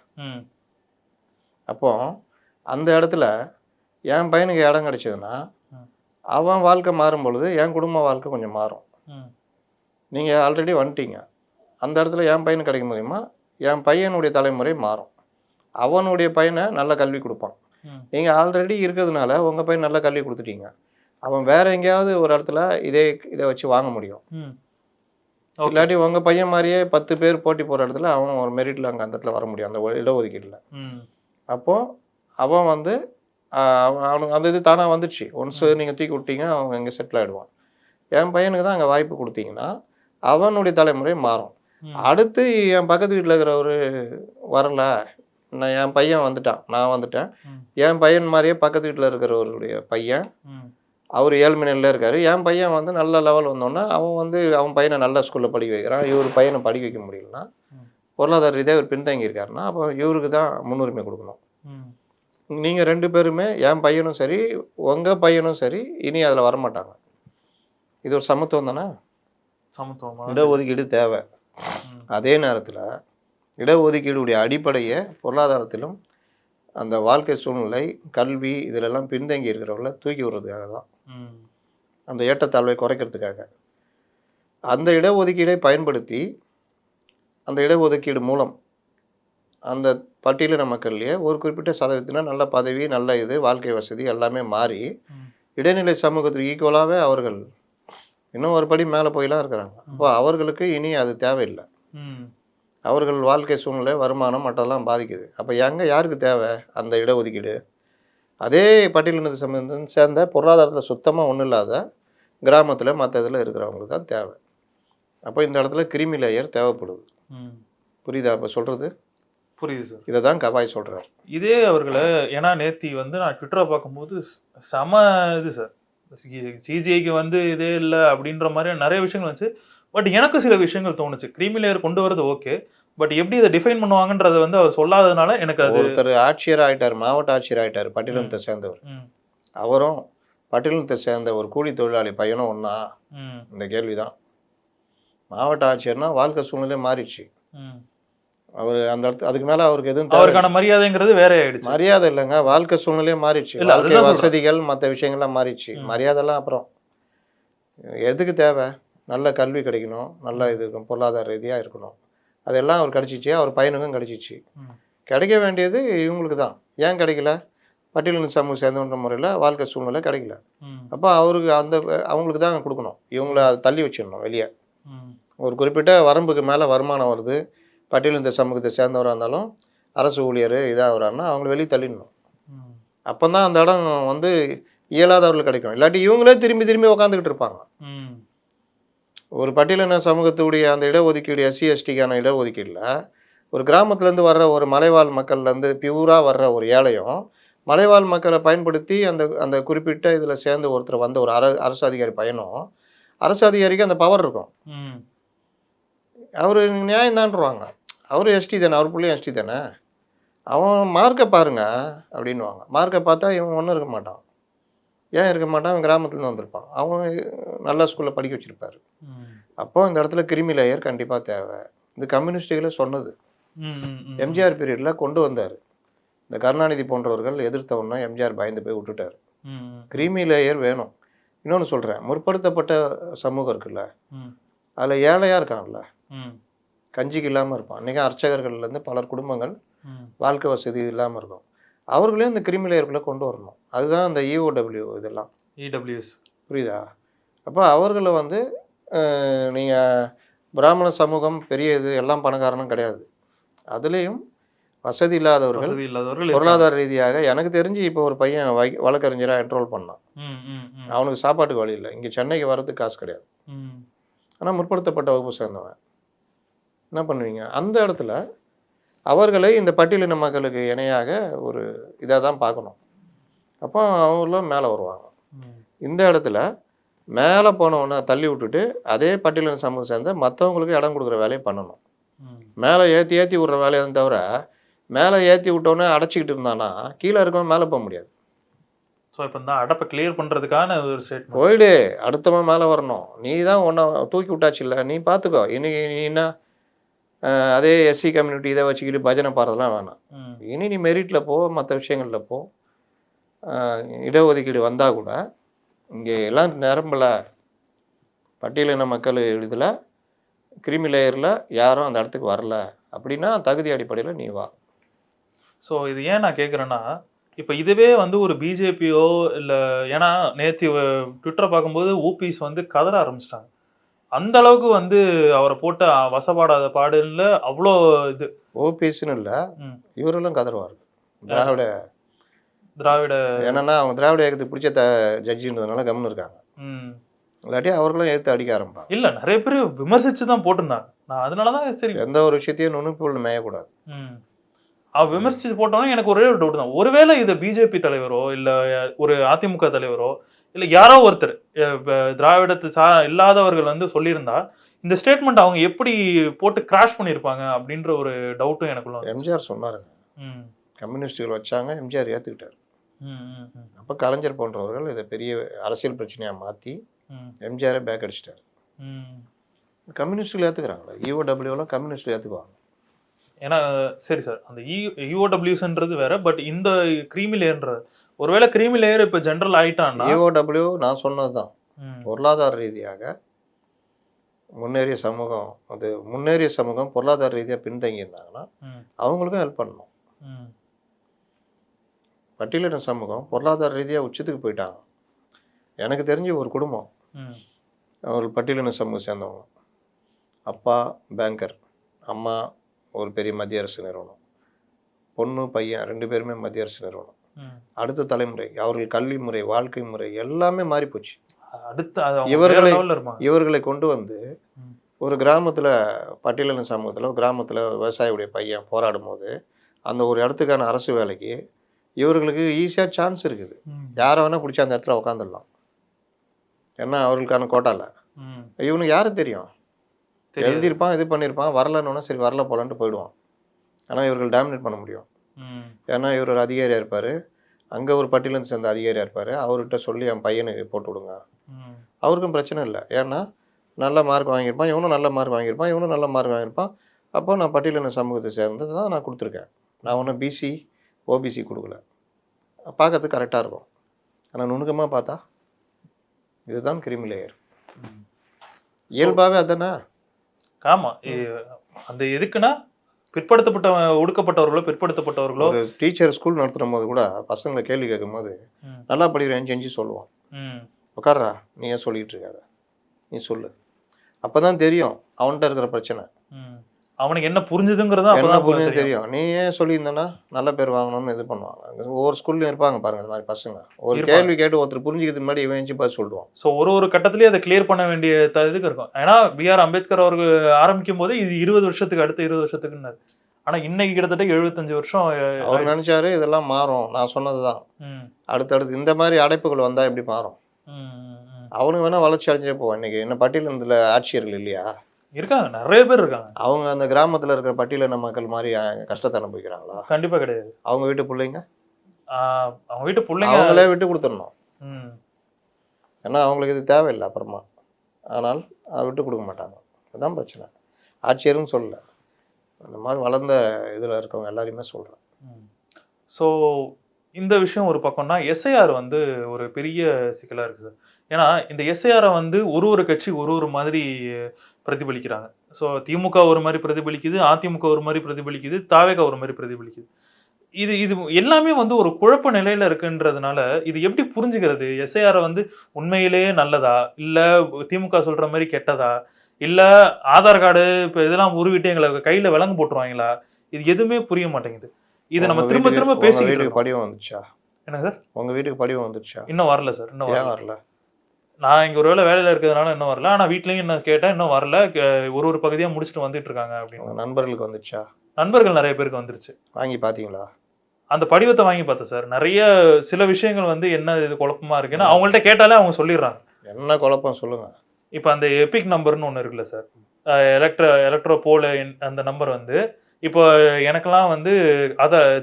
அப்போ அந்த இடத்துல என் பையனுக்கு இடம் கிடைச்சதுன்னா அவன் வாழ்க்கை மாறும் பொழுது என் குடும்ப வாழ்க்கை கொஞ்சம் மாறும். நீங்கள் ஆல்ரெடி வந்துட்டீங்க. அந்த இடத்துல என் பையனுக்கு கிடைக்க முடியுமா? என் பையனுடைய தலைமுறை மாறும். அவனுடைய பையனை நல்ல கல்வி கொடுப்பான். நீங்கள் ஆல்ரெடி இருக்கிறதுனால உங்கள் பையன் நல்ல கல்வி கொடுத்துட்டீங்க. அவன் வேற எங்கேயாவது ஒரு இடத்துல இதை வச்சு வாங்க முடியும். இல்லாட்டி உங்கள் பையன் மாதிரியே 10 பேர் போட்டி போகிற இடத்துல அவன் ஒரு மெரிட்டில் அங்கே அந்த இடத்துல வர முடியும், அந்த இடஒதுக்கீட்டில். அப்போது அவன் வந்து அவனுக்கு அந்த இது தானாக வந்துடுச்சு. ஒன்ஸ் நீங்கள் தூக்கி விட்டீங்க, அவன் இங்கே செட்டில் ஆகிடுவான். என் பையனுக்கு தான் அங்கே வாய்ப்பு கொடுத்தீங்கன்னா அவனுடைய தலைமுறை மாறும். அடுத்து என் பக்கத்து வீட்டில் இருக்கிறவரு வரல, என் பையன் வந்துட்டான், நான் வந்துட்டேன், என் பையன் மாதிரியே பக்கத்து வீட்டில் இருக்கிறவருடைய பையன் அவர் 7 நிலையில் இருக்காரு. என் பையன் வந்து நல்ல லெவல் வந்தோன்னா அவன் வந்து அவன் பையனை நல்ல ஸ்கூலில் படிக்க வைக்கிறான். இவர் பையனை படிக்க வைக்க முடியலன்னா, பொருளாதார ரீதியாக இவர் பின்தங்கி இருக்காருன்னா அப்போ இவருக்கு தான் முன்னுரிமை கொடுக்கணும். நீங்கள் 2 பேருமே, என் பையனும் சரி உங்கள் பையனும் சரி, இனி அதில் வரமாட்டாங்க. இது ஒரு சமத்துவம் தானே? சமத்துவம். இடஒதுக்கீடு தேவை. அதே நேரத்தில் இடஒதுக்கீடுடைய அடிப்படையை பொருளாதாரத்திலும் அந்த வாழ்க்கை சூழ்நிலை, கல்வி இதிலெல்லாம் பின்தங்கி இருக்கிறவங்கள தூக்கி விடுறதுக்காக தான், அந்த ஏற்றத்தாழ்வை குறைக்கிறதுக்காக. அந்த இடஒதுக்கீடை பயன்படுத்தி அந்த இடஒதுக்கீடு மூலம் அந்த பட்டியலின மக்கள்லேயே ஒரு குறிப்பிட்ட சதவீதத்தினர் நல்ல பதவி, நல்ல இது, வாழ்க்கை வசதி எல்லாமே மாறி இடைநிலை சமூகத்துக்கு ஈக்குவலாகவே அவர்கள் இன்னும் ஒரு படி மேலே போயெல்லாம் இருக்கிறாங்க. அப்போ அவர்களுக்கு இனி அது தேவையில்லை. அவர்கள் வாழ்க்கை சூழ்நிலை, வருமானம் மற்றெல்லாம் பாதிக்குது. அப்போ யாருக்கு தேவை அந்த இடஒதுக்கீடு? அதே பட்டியலினத்தை சம்பந்தம் சேர்ந்த பொருளாதாரத்தில் சுத்தமாக ஒன்றும் இல்லாத கிராமத்தில் மற்ற இதில் இருக்கிறவங்களுக்கு தான் தேவை. அப்போ இந்த இடத்துல கிரிமி லேயர் தேவைப்படுது. புரியுதா இப்போ சொல்கிறது? புரியுது சார். இதை தான் கவாய் சொல்கிறார். இதே அவர்களை, ஏன்னா நேத்தி வந்து நான் ட்விட்டரை பார்க்கும்போது செம இது சார், சிஜிஐக்கு வந்து இதே இல்லை அப்படின்ற மாதிரி நிறைய விஷயங்கள் வந்துச்சு. பட் எனக்கு சில விஷயங்கள் தோணுச்சு. கிரீமி லேயர் கொண்டு வரது ஓகே, பட் எப்படி அதை டிஃபைன் பண்ணுவாங்கன்றத வந்து அவர் சொல்லாததுனால எனக்கு அது. ஒருத்தர் ஆட்சியர் ஆகிட்டார், மாவட்ட ஆட்சியர் ஆகிட்டார், பட்டியலினத்தை சேர்ந்தவர். அவரும் பட்டியலினத்தை சேர்ந்த ஒரு கூலி தொழிலாளி பையனும் ஒன்றா? இந்த கேள்விதான். மாவட்ட ஆட்சியர்னா வாழ்க்கை சூழ்நிலை மாறிடுச்சு. அவர் அந்த இடத்து அதுக்கு மேலே அவருக்கு எதுவும் அவருக்கான மரியாதைங்கிறது வேற ஆயிடுச்சு. மரியாதை இல்லைங்க, வாழ்க்கை சூழ்நிலையே மாறிடுச்சு. வாழ்க்கை வசதிகள் மற்ற விஷயங்கள்லாம் மாறிடுச்சு. மரியாதைலாம் அப்புறம் எதுக்கு தேவை? நல்ல கல்வி கிடைக்கணும், நல்ல இது இருக்கும், பொருளாதார ரீதியாக இருக்கணும். அதெல்லாம் அவர் கிடைச்சிச்சு, அவர் பையனுக்கும் கிடைச்சிச்சு. கிடைக்க வேண்டியது இவங்களுக்கு தான். ஏன் கிடைக்கல? பட்டியலின சமூகம் சேர்ந்தன்ற முறையில் வாழ்க்கை சூழ்நிலை கிடைக்கல. அப்போ அவருக்கு அவங்களுக்கு தான் கொடுக்கணும். இவங்கள அதை தள்ளி வச்சிடணும் வெளியே. ஒரு குறிப்பிட்ட வரம்புக்கு மேலே வருமானம் வருது, பட்டியலின சமூகத்தை சேர்ந்தவராக இருந்தாலும் அரசு ஊழியர் இதாக வராங்கன்னா அவங்கள வெளியே தள்ளிடணும். அப்போ தான் அந்த இடம் வந்து இயலாதவர்கள் கிடைக்கும். இல்லாட்டி இவங்களே திரும்பி திரும்பி உட்காந்துக்கிட்டு இருப்பாங்க. ஒரு பட்டியலின சமூகத்துடைய அந்த இடஒதுக்கீடு, எஸ்சி எஸ்டிக்கான இடஒதுக்கீடில் ஒரு கிராமத்துலேருந்து வர்ற ஒரு மலைவாழ் மக்கள்லேருந்து பியூராக வர்ற ஒரு ஏழையும், மலைவாழ் மக்களை பயன்படுத்தி அந்த குறிப்பிட்ட இதில் சேர்ந்து ஒருத்தர் வந்த ஒரு அரசு அதிகாரி பையனும், அரசு அதிகாரிக்கு அந்த பவர் இருக்கும். அவர் நியாயம்தான்ருவாங்க. அவர் எஸ்டி தானே, அவர் பிள்ளையும் எஸ்டி தானே. அவன் மார்க்கை பாருங்க அப்படின்வாங்க. மார்க்கை பார்த்தா இவன் ஒன்றும் இருக்க மாட்டான். ஏன் இருக்க மாட்டான்? அவன் கிராமத்துலேருந்து வந்திருப்பான். அவன் நல்ல ஸ்கூலில் படிக்க வச்சிருப்பாரு. ம். அப்போ இந்த இடத்துல கிரிமி லேயர் கண்டிப்பாக தேவை. இது கம்யூனிஸ்டுகளே சொன்னது. ம், ம், ம். எம்ஜிஆர் பீரியடில் கொண்டு வந்தார். இந்த கருணாநிதி போன்றவர்கள் எதிர்த்த உடனே எம்ஜிஆர் பயந்து போய் விட்டுட்டார். ம், கிரீமி லேயர் வேணும். இன்னொன்று சொல்கிறேன், முற்படுத்தப்பட்ட சமூகம் இருக்குல்ல, ம், அதில் ஏழையாக இருக்கான்ல, ம், கஞ்சிக்கு இல்லாமல் இருப்பான். இன்றைக்கி அர்ச்சகர்கள்லேருந்து பலர் குடும்பங்கள் ம். வாழ்க்கை வசதி இல்லாமல் இருக்கும். அவர்களையும் இந்த கிரிமி லேயருக்குள்ளே கொண்டு வரணும். அதுதான் அந்த இஓடபிள்யூ இதெல்லாம். இடபிள்யூஎஸ். புரியுதா? அப்போ அவர்களை வந்து நீங்கள் பிராமண சமூகம் பெரிய இது எல்லாம் பணக்காரனும் கிடையாது. அதுலேயும் வசதி இல்லாதவர்கள் வசதி இல்லாதவர்கள் பொருளாதார ரீதியாக எனக்கு தெரிஞ்சு இப்போ ஒரு பையன் வழக்கறிஞராக என்ரோல் பண்ணான். ம், ம், ம், அவனுக்கு சாப்பாட்டுக்கு வழி இல்லை. இங்கே சென்னைக்கு வரதுக்கு காசு கிடையாது. ம். ஆனால் முற்படுத்தப்பட்ட வகுப்பு சேர்ந்தவன் என்ன பண்ணுவீங்க? அந்த இடத்துல அவர்களை இந்த பட்டியலின மக்களுக்கு இணையாக ஒரு இதாக தான் பார்க்கணும். அப்போ அவங்களும் மேலே வருவாங்க. ம். இந்த இடத்துல மேலே போனவனை தள்ளி விட்டுட்டு அதே பட்டியலின சமூகம் சேர்ந்த மற்றவங்களுக்கு இடம் கொடுக்குற வேலையை பண்ணணும். ம். மேலே ஏற்றி விட்ற வேலையை தவிர மேலே ஏற்றி விட்டோன்னே அடைச்சிக்கிட்டு இருந்தானா கீழே இருக்கவன் மேலே போக முடியாது. ஸோ இப்போ இந்த அடப்பை கிளியர் பண்ணுறதுக்கான ஒரு ஸ்டேட்மெண்ட். போயிடு, அடுத்தவன் மேலே வரணும். நீ தான் உன்னை தூக்கி விட்டாச்சு இல்லை, நீ பார்த்துக்கோ. இன்னைக்கு நீ என்ன அதே எஸ்சி கம்யூனிட்டி இதை வச்சுக்கிட்டு பஜனை பாடுறதுலாம் வேணாம். ம். இனி நீ மெரிட்டில் போ, மற்ற விஷயங்களில் போ. இடஒதுக்கீடு வந்தால் கூட இங்கே எல்லாம் நிரம்பல, பட்டியலின மக்கள் இதில் கிரிமி லேயரில் யாரும் அந்த இடத்துக்கு வரல அப்படின்னா தகுதி அடிப்படையில் நீ வா. ஸோ இது ஏன் நான் கேட்குறேன்னா, இப்போ இதுவே வந்து ஒரு பிஜேபியோ இல்லை, ஏன்னா நேற்று ட்விட்டரை பார்க்கும்போது ஓபிஎஸ் வந்து கதற ஆரம்பிச்சிட்டாங்க. அந்த அளவுக்கு வந்து அவரை போட்டு வசப்பாடாத பாடல்ல அவ்வளோ இது. ஓபிஎஸ்ன்னு இல்லை, ம். இவரெல்லாம் கதறுவார்கள். திராவிட என்னன்னா அவங்க திராவிட இயக்கத்துக்கு பிடிச்ச ஜட்ஜின்றதுனால கம்னு இருக்காங்க. ம். இல்லாட்டி அவர்களும் எடுத்து அடிக்க ஆரம்பிப்பாங்க. இல்லை, நிறைய பேர் விமர்சித்து தான் போட்டிருந்தாங்க. நான் அதனால தான் சரி. எந்த ஒரு விஷயத்தையும் நுணுப்புள் மேயக்கூடாது. ம். அவர் விமர்சித்து போட்டோன்னே எனக்கு ஒரே ஒரு டவுட் தான். ஒருவேளை இது பிஜேபி தலைவரோ இல்லை ஒரு அதிமுக தலைவரோ இல்லை யாரோ ஒருத்தர் திராவிடத்து இல்லாதவர்கள் வந்து சொல்லியிருந்தா இந்த ஸ்டேட்மெண்ட் அவங்க எப்படி போட்டு கிராஷ் பண்ணியிருப்பாங்க அப்படின்ற ஒரு டவுட்டும் எனக்குள்ள வந்துச்சு. எம்ஜிஆர் சொன்னாருங்க, ம். கம்யூனிஸ்டுகள் வச்சாங்க, எம்ஜிஆர் ஏற்றுக்கிட்டார். ம், ம், ம், அப்போ கலைஞர் போன்றவர்கள் இதை பெரிய அரசியல் பிரச்சனையாக மாற்றி ம், எம்ஜிஆரை பேக் அடிச்சிட்டார். ம். கம்யூனிஸ்டுகள் ஏற்றுக்கிறாங்களா? இஓடபிள்யூலாம் கம்யூனிஸ்டில் ஏற்றுக்குவாங்க. ஏன்னா சரி சார், அந்த இஓடபிள்யூஸ்ன்றது வேற, பட் இந்த கிரீமி லேயர்ன்ற ஒருவேளை கிரீமி லேயர் இப்போ ஜென்ரல் ஆயிட்டான்னா இஓடபிள்யூ நான் சொன்னது தான். ம், பொருளாதார ரீதியாக முன்னேறிய சமூகம், அது முன்னேறிய சமூகம் பொருளாதார ரீதியாக பின்தங்கி இருந்தாங்கன்னா ம், அவங்களுக்கும் ஹெல்ப் பண்ணணும். ம், பட்டியலின சமூகம் பொருளாதார ரீதியாக உச்சத்துக்கு போயிட்டாங்க. எனக்கு தெரிஞ்ச ஒரு குடும்பம், ம், அவர்கள் பட்டியலின சமூகம் சேர்ந்தவங்க. அப்பா பேங்கர், அம்மா ஒரு பெரிய மத்திய அரசு நிறுவனம், பொண்ணு பையன் 2 பேருமே மத்திய அரசு நிறுவனம். ம். அடுத்த தலைமுறை அவர்கள் கல்வி முறை, வாழ்க்கை முறை எல்லாமே மாறிப்போச்சு. அடுத்து அது அவங்க இவர்களை வேற level ல இருப்பாங்க. இவர்களை கொண்டு வந்து ம். ஒரு கிராமத்தில், பட்டியலின சமூகத்தில் கிராமத்தில் விவசாயியுடைய பையன் போராடும் போது அந்த ஒரு இடத்துக்கான அரசு வேலைக்கு இவர்களுக்கு ஈஸியாக சான்ஸ் இருக்குது. ம், யாரை வேணால் பிடிச்சி அந்த இடத்துல உட்காந்துடலாம். ஏன்னா அவர்களுக்கான கோட்டால ம். இவனுக்கு யாரும் தெரியும், தெரியாது. எழுதியிருப்பான், இது பண்ணியிருப்பான், வரலன்னு சரி வரல போலான்ட்டு போயிடுவான். ஆனால் இவர்கள் டாமினேட் பண்ண முடியும். ம், ஏன்னா இவர் ஒரு அதிகாரியாக இருப்பார், அங்கே ஒரு பட்டியலின் சேர்ந்த அதிகாரியாக இருப்பார். அவர்கிட்ட சொல்லி என் பையனுக்கு போட்டு விடுங்க, ம், அவருக்கும் பிரச்சனை இல்லை. ஏன்னா நல்ல மார்க் வாங்கியிருப்பான், இவனும் நல்ல மார்க் வாங்கியிருப்பான், இவனும் நல்ல மார்க் வாங்கியிருப்பான். அப்போ நான் பட்டியலின சமூகத்தை சேர்ந்தது தான் நான் கொடுத்துருக்கேன். நான் ஒன்றும் பிசி ஓபிசி கொடுக்கல. பார்க்கறதுக்கு கரெக்டாக இருக்கும். ஆனால் நுணுக்கமாக பார்த்தா இதுதான் கிரிமி லேயர். ம். இயல்பாகவே அதுதானே. ஆமா. அந்த எதுக்குன்னா பிற்படுத்தப்பட்ட ஒடுக்கப்பட்டவர்களோ பிற்படுத்தப்பட்டவர்களோ ஒரு டீச்சர் ஸ்கூல் நடத்தும் போது கூட பசங்களை கேள்வி கேட்கும் போது ம், நல்லா படிக்கிறேன்னு செஞ்சு சொல்லுவான். ம், உட்கார்றா, நீ ஏன் சொல்லிட்டு இருக்காத, நீ சொல்லு. அப்போ தான் தெரியும் அவன்கிட்ட இருக்கிற பிரச்சனை. ம். அவனுக்கு என்ன புரிஞ்சுதுங்கிறத என்ன அப்பதான் புரிஞ்சு தெரியும். தெரியும். நீ ஏன் சொல்லியிருந்தேன்னா நல்ல பேர் வாங்கணும்னு இது பண்ணுவாங்க. ஒவ்வொரு ஸ்கூல்லையும் இருப்பாங்க பாருங்க இந்த மாதிரி பசங்க. ஒரு இருப்பாங்க. கேள்வி கேட்டு ஒருத்தர் புரிஞ்சுக்கிறதுக்கு முன்னாடி இவன் எஞ்சி பார்த்து சொல்லுவான். ஸோ ஒரு கட்டத்திலேயே அதை கிளியர் பண்ண வேண்டிய இதுக்கு இருக்கும். ஏன்னா பிஆர் அம்பேத்கர் அவர்கள் ஆரம்பிக்கும் போது இது 20 வருஷத்துக்கு அடுத்த 20 வருஷத்துக்குன்னாரு. ஆனா இன்னைக்கு கிட்டத்தட்ட 75 வருஷம். அவர் நினைச்சாரு இதெல்லாம் மாறும். நான் சொன்னதுதான். ம், அடுத்தடுத்து இந்த மாதிரி அடைப்புகள் வந்தா எப்படி மாறும்? ம், ம், ம். அவனுக்கு வேணா வளர்ச்சி அடைஞ்சே போவான். இன்னைக்கு என்ன பட்டியல் இதில் ஆட்சியர்கள் இல்லையா? இருக்காங்க, நிறைய பேர் இருக்காங்க. அவங்க அந்த கிராமத்துல இருக்கிற பட்டியலின மக்கள் மாதிரி கஷ்டத்தை அனுபவிக்கிறாங்களா? கண்டிப்பா கிடையாது. அவங்க வீட்டு பிள்ளைங்க அவங்க வீட்டு பிள்ளைங்க. அவங்களே விட்டு கொடுத்துடணும். ம். ஏன்னா அவங்களுக்கு இது தேவையில்லை அப்புறமா. ஆனால் விட்டு கொடுக்க மாட்டாங்க. அதுதான் பிரச்சனை. ஆட்சியரும் சொல்லல, இந்த மாதிரி வளர்ந்த இதில் இருக்கவங்க எல்லாரையுமே சொல்கிறேன். ஸோ இந்த விஷயம் ஒரு பக்கம்னா, எஸ்ஐஆர் வந்து ஒரு பெரிய சிக்கலாக இருக்குது சார். ஏன்னா இந்த எஸ்ஐஆரை வந்து ஒரு கட்சி ஒரு மாதிரி பிரதிபலிக்கிறாங்க. ஸோ திமுக ஒரு மாதிரி பிரதிபலிக்குது, அதிமுக ஒரு மாதிரி பிரதிபலிக்குது, தாவேகா ஒரு மாதிரி பிரதிபலிக்குது. இது இது எல்லாமே வந்து ஒரு குழப்ப நிலையில இருக்குன்றதுனால இது எப்படி புரிஞ்சுக்கிறது? எஸ்ஐஆரை வந்து உண்மையிலேயே நல்லதா, இல்ல திமுக சொல்ற மாதிரி கெட்டதா, இல்ல ஆதார் கார்டு இப்போ இதெல்லாம் உருவிட்டு எங்களை கையில விலங்கு போட்டுருவாங்களா? இது எதுவுமே புரிய மாட்டேங்குது. இதை நம்ம திரும்ப திரும்ப பேசிக்கிட்டு வீட்டுக்கு இருக்கோம். படிவம் வந்துச்சா? என்ன சார்? உங்க வீட்டுக்கு படிவம் வந்துச்சா? இன்னும் வரல சார். இன்னும் ஏன் வரல? நான் இங்க ஒருவேளை வேலையில இருக்கிறதுனால இன்னும் வரல. ஆனா வீட்லயும் என்ன கேட்டேன், இன்னும் வரல. ஒரு பகுதியா முடிச்சுட்டு வந்துட்டு இருக்காங்க அப்படின்னு. உங்க நண்பர்களுக்கு வந்துச்சா? நண்பர்கள் நிறைய பேருக்கு வந்துருச்சு. வாங்கி பாத்தீங்களா? அந்த படிவத்தை வாங்கி பார்த்தேன் சார். நிறைய சில விஷயங்கள் வந்து என்ன இது குழப்பமா இருக்குன்னா, அவங்கள்ட்ட கேட்டாலே அவங்க சொல்லிடுறாங்க. என்ன குழப்பம் சொல்லுங்க. இப்போ அந்த எபிக் நம்பர்னு ஒன்று இருக்குல்ல சார், எலக்ட்ரோ போல அந்த நம்பர் வந்து இப்போ எனக்கெல்லாம் வந்து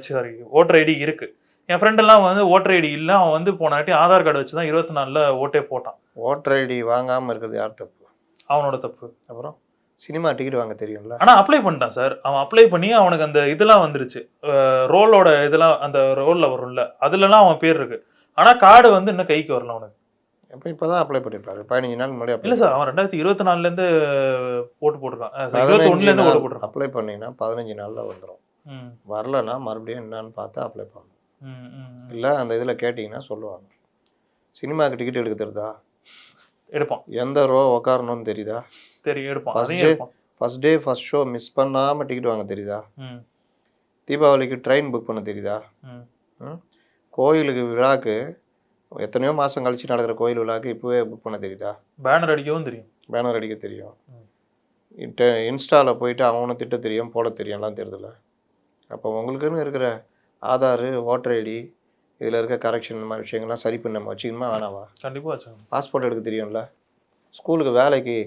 சாரி ஓட்டர் ஐடி இருக்கு. என் ஃப்ரெண்டெல்லாம் வந்து ஓட்டர் ஐடி இல்லை, அவன் வந்து போனாட்டி ஆதார் கார்டு வச்சு தான் 24 ஓட்டே போட்டான். ஓட்டர் ஐடி வாங்காமல் இருக்கிறது யார் தப்பு? அவனோட தப்பு. அப்புறம் சினிமா டிக்கெட் வாங்க தெரியும்ல. ஆனால் அப்ளை பண்ணிட்டான் சார். அவன் அப்ளை பண்ணி அவனுக்கு அந்த இதெல்லாம் வந்துருச்சு, ரோலோட இதெல்லாம் அந்த ரோலில் வரும்ல, அதுலலாம் அவன் பேர் இருக்கு. ஆனால் கார்டு வந்து இன்னும் கைக்கு வரல அவனுக்கு. இப்போ தான் அப்ளை பண்ணிருப்பாரு, 15 நாள் முன்னாடி. இல்லை சார், அவன் 2024லேருந்து ஓட்டு போட்டிருக்கான், 21லேருந்து ஓட்டு போட்டிருக்கான். அப்ளை பண்ணிங்கன்னா 15 நாளில் வந்துடும். வரலன்னா மறுபடியும் என்னன்னு பார்த்து அப்ளை பண்ணணும். இல்லை அந்த இதில் கேட்டிங்கன்னா சொல்லுவாங்க. சினிமாவுக்கு டிக்கெட் எடுக்க தெரியுதா? எடுப்பான். எந்த ரோ உட்காரணும்னு தெரியுதா? தெரியும், எடுப்பான். First day first show miss பண்ணாமல் டிக்கெட் வாங்க தெரியுதா? தீபாவளிக்கு ட்ரெயின் புக் பண்ண தெரியுதா? கோயிலுக்கு விழாக்கு எத்தனையோ மாதம் கழிச்சு நடக்கிற கோயில் விழாக்கு இப்போவே புக் பண்ண தெரியுதா? பேனர் அடிக்கவும் தெரியும். பேனர் அடிக்க தெரியும். இன்ஸ்டாவில் போயிட்டு அவனும் திட்ட தெரியும், போட தெரியும், எல்லாம் தெரியுதுல்ல. அப்போ உங்களுக்குன்னு இருக்கிற ஆதார், ஓட்டர் ஐடி, இதில் இருக்க கரெக்ஷன் இந்த மாதிரி விஷயங்கள்லாம் சரி பண்ண நம்ம வச்சுக்கணுமா வேணாவா? கண்டிப்பாக வச்சுக்கணும். பாஸ்போர்ட் எடுக்க தெரியும்ல. ஸ்கூலுக்கு வேலைக்கு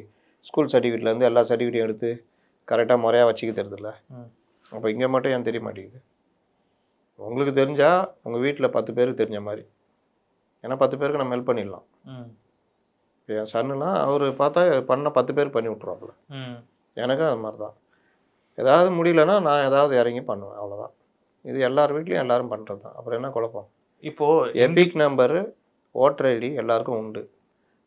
ஸ்கூல் சர்டிஃபிகேட்லேருந்து எல்லா சர்டிஃபிகேட்டையும் எடுத்து கரெக்டாக முறையாக வச்சுக்க தெரியுதுல்ல. அப்போ இங்கே மட்டும் ஏன் தெரிய மாட்டேங்குது? உங்களுக்கு தெரிஞ்சால் உங்கள் வீட்டில் 10 பேருக்கு தெரிஞ்ச மாதிரி. ஏன்னா 10 பேருக்கு நம்ம ஹெல்ப் பண்ணிடலாம். இப்போ என் சன்னுலாம் அவர் பார்த்தா பண்ண 10 பேர் பண்ணி விட்ருவாப்புல. எனக்கும் அது மாதிரி தான். ஏதாவது முடியலன்னா நான் ஏதாவது இறங்கி பண்ணுவேன், அவ்வளோதான். இது எல்லார் வீட்லையும் எல்லாரும் பண்ணுறது தான். அப்புறம் என்ன குழப்பம்? இப்போது எபிக் நம்பரு, ஓட்டர் ஐடி எல்லாருக்கும் உண்டு.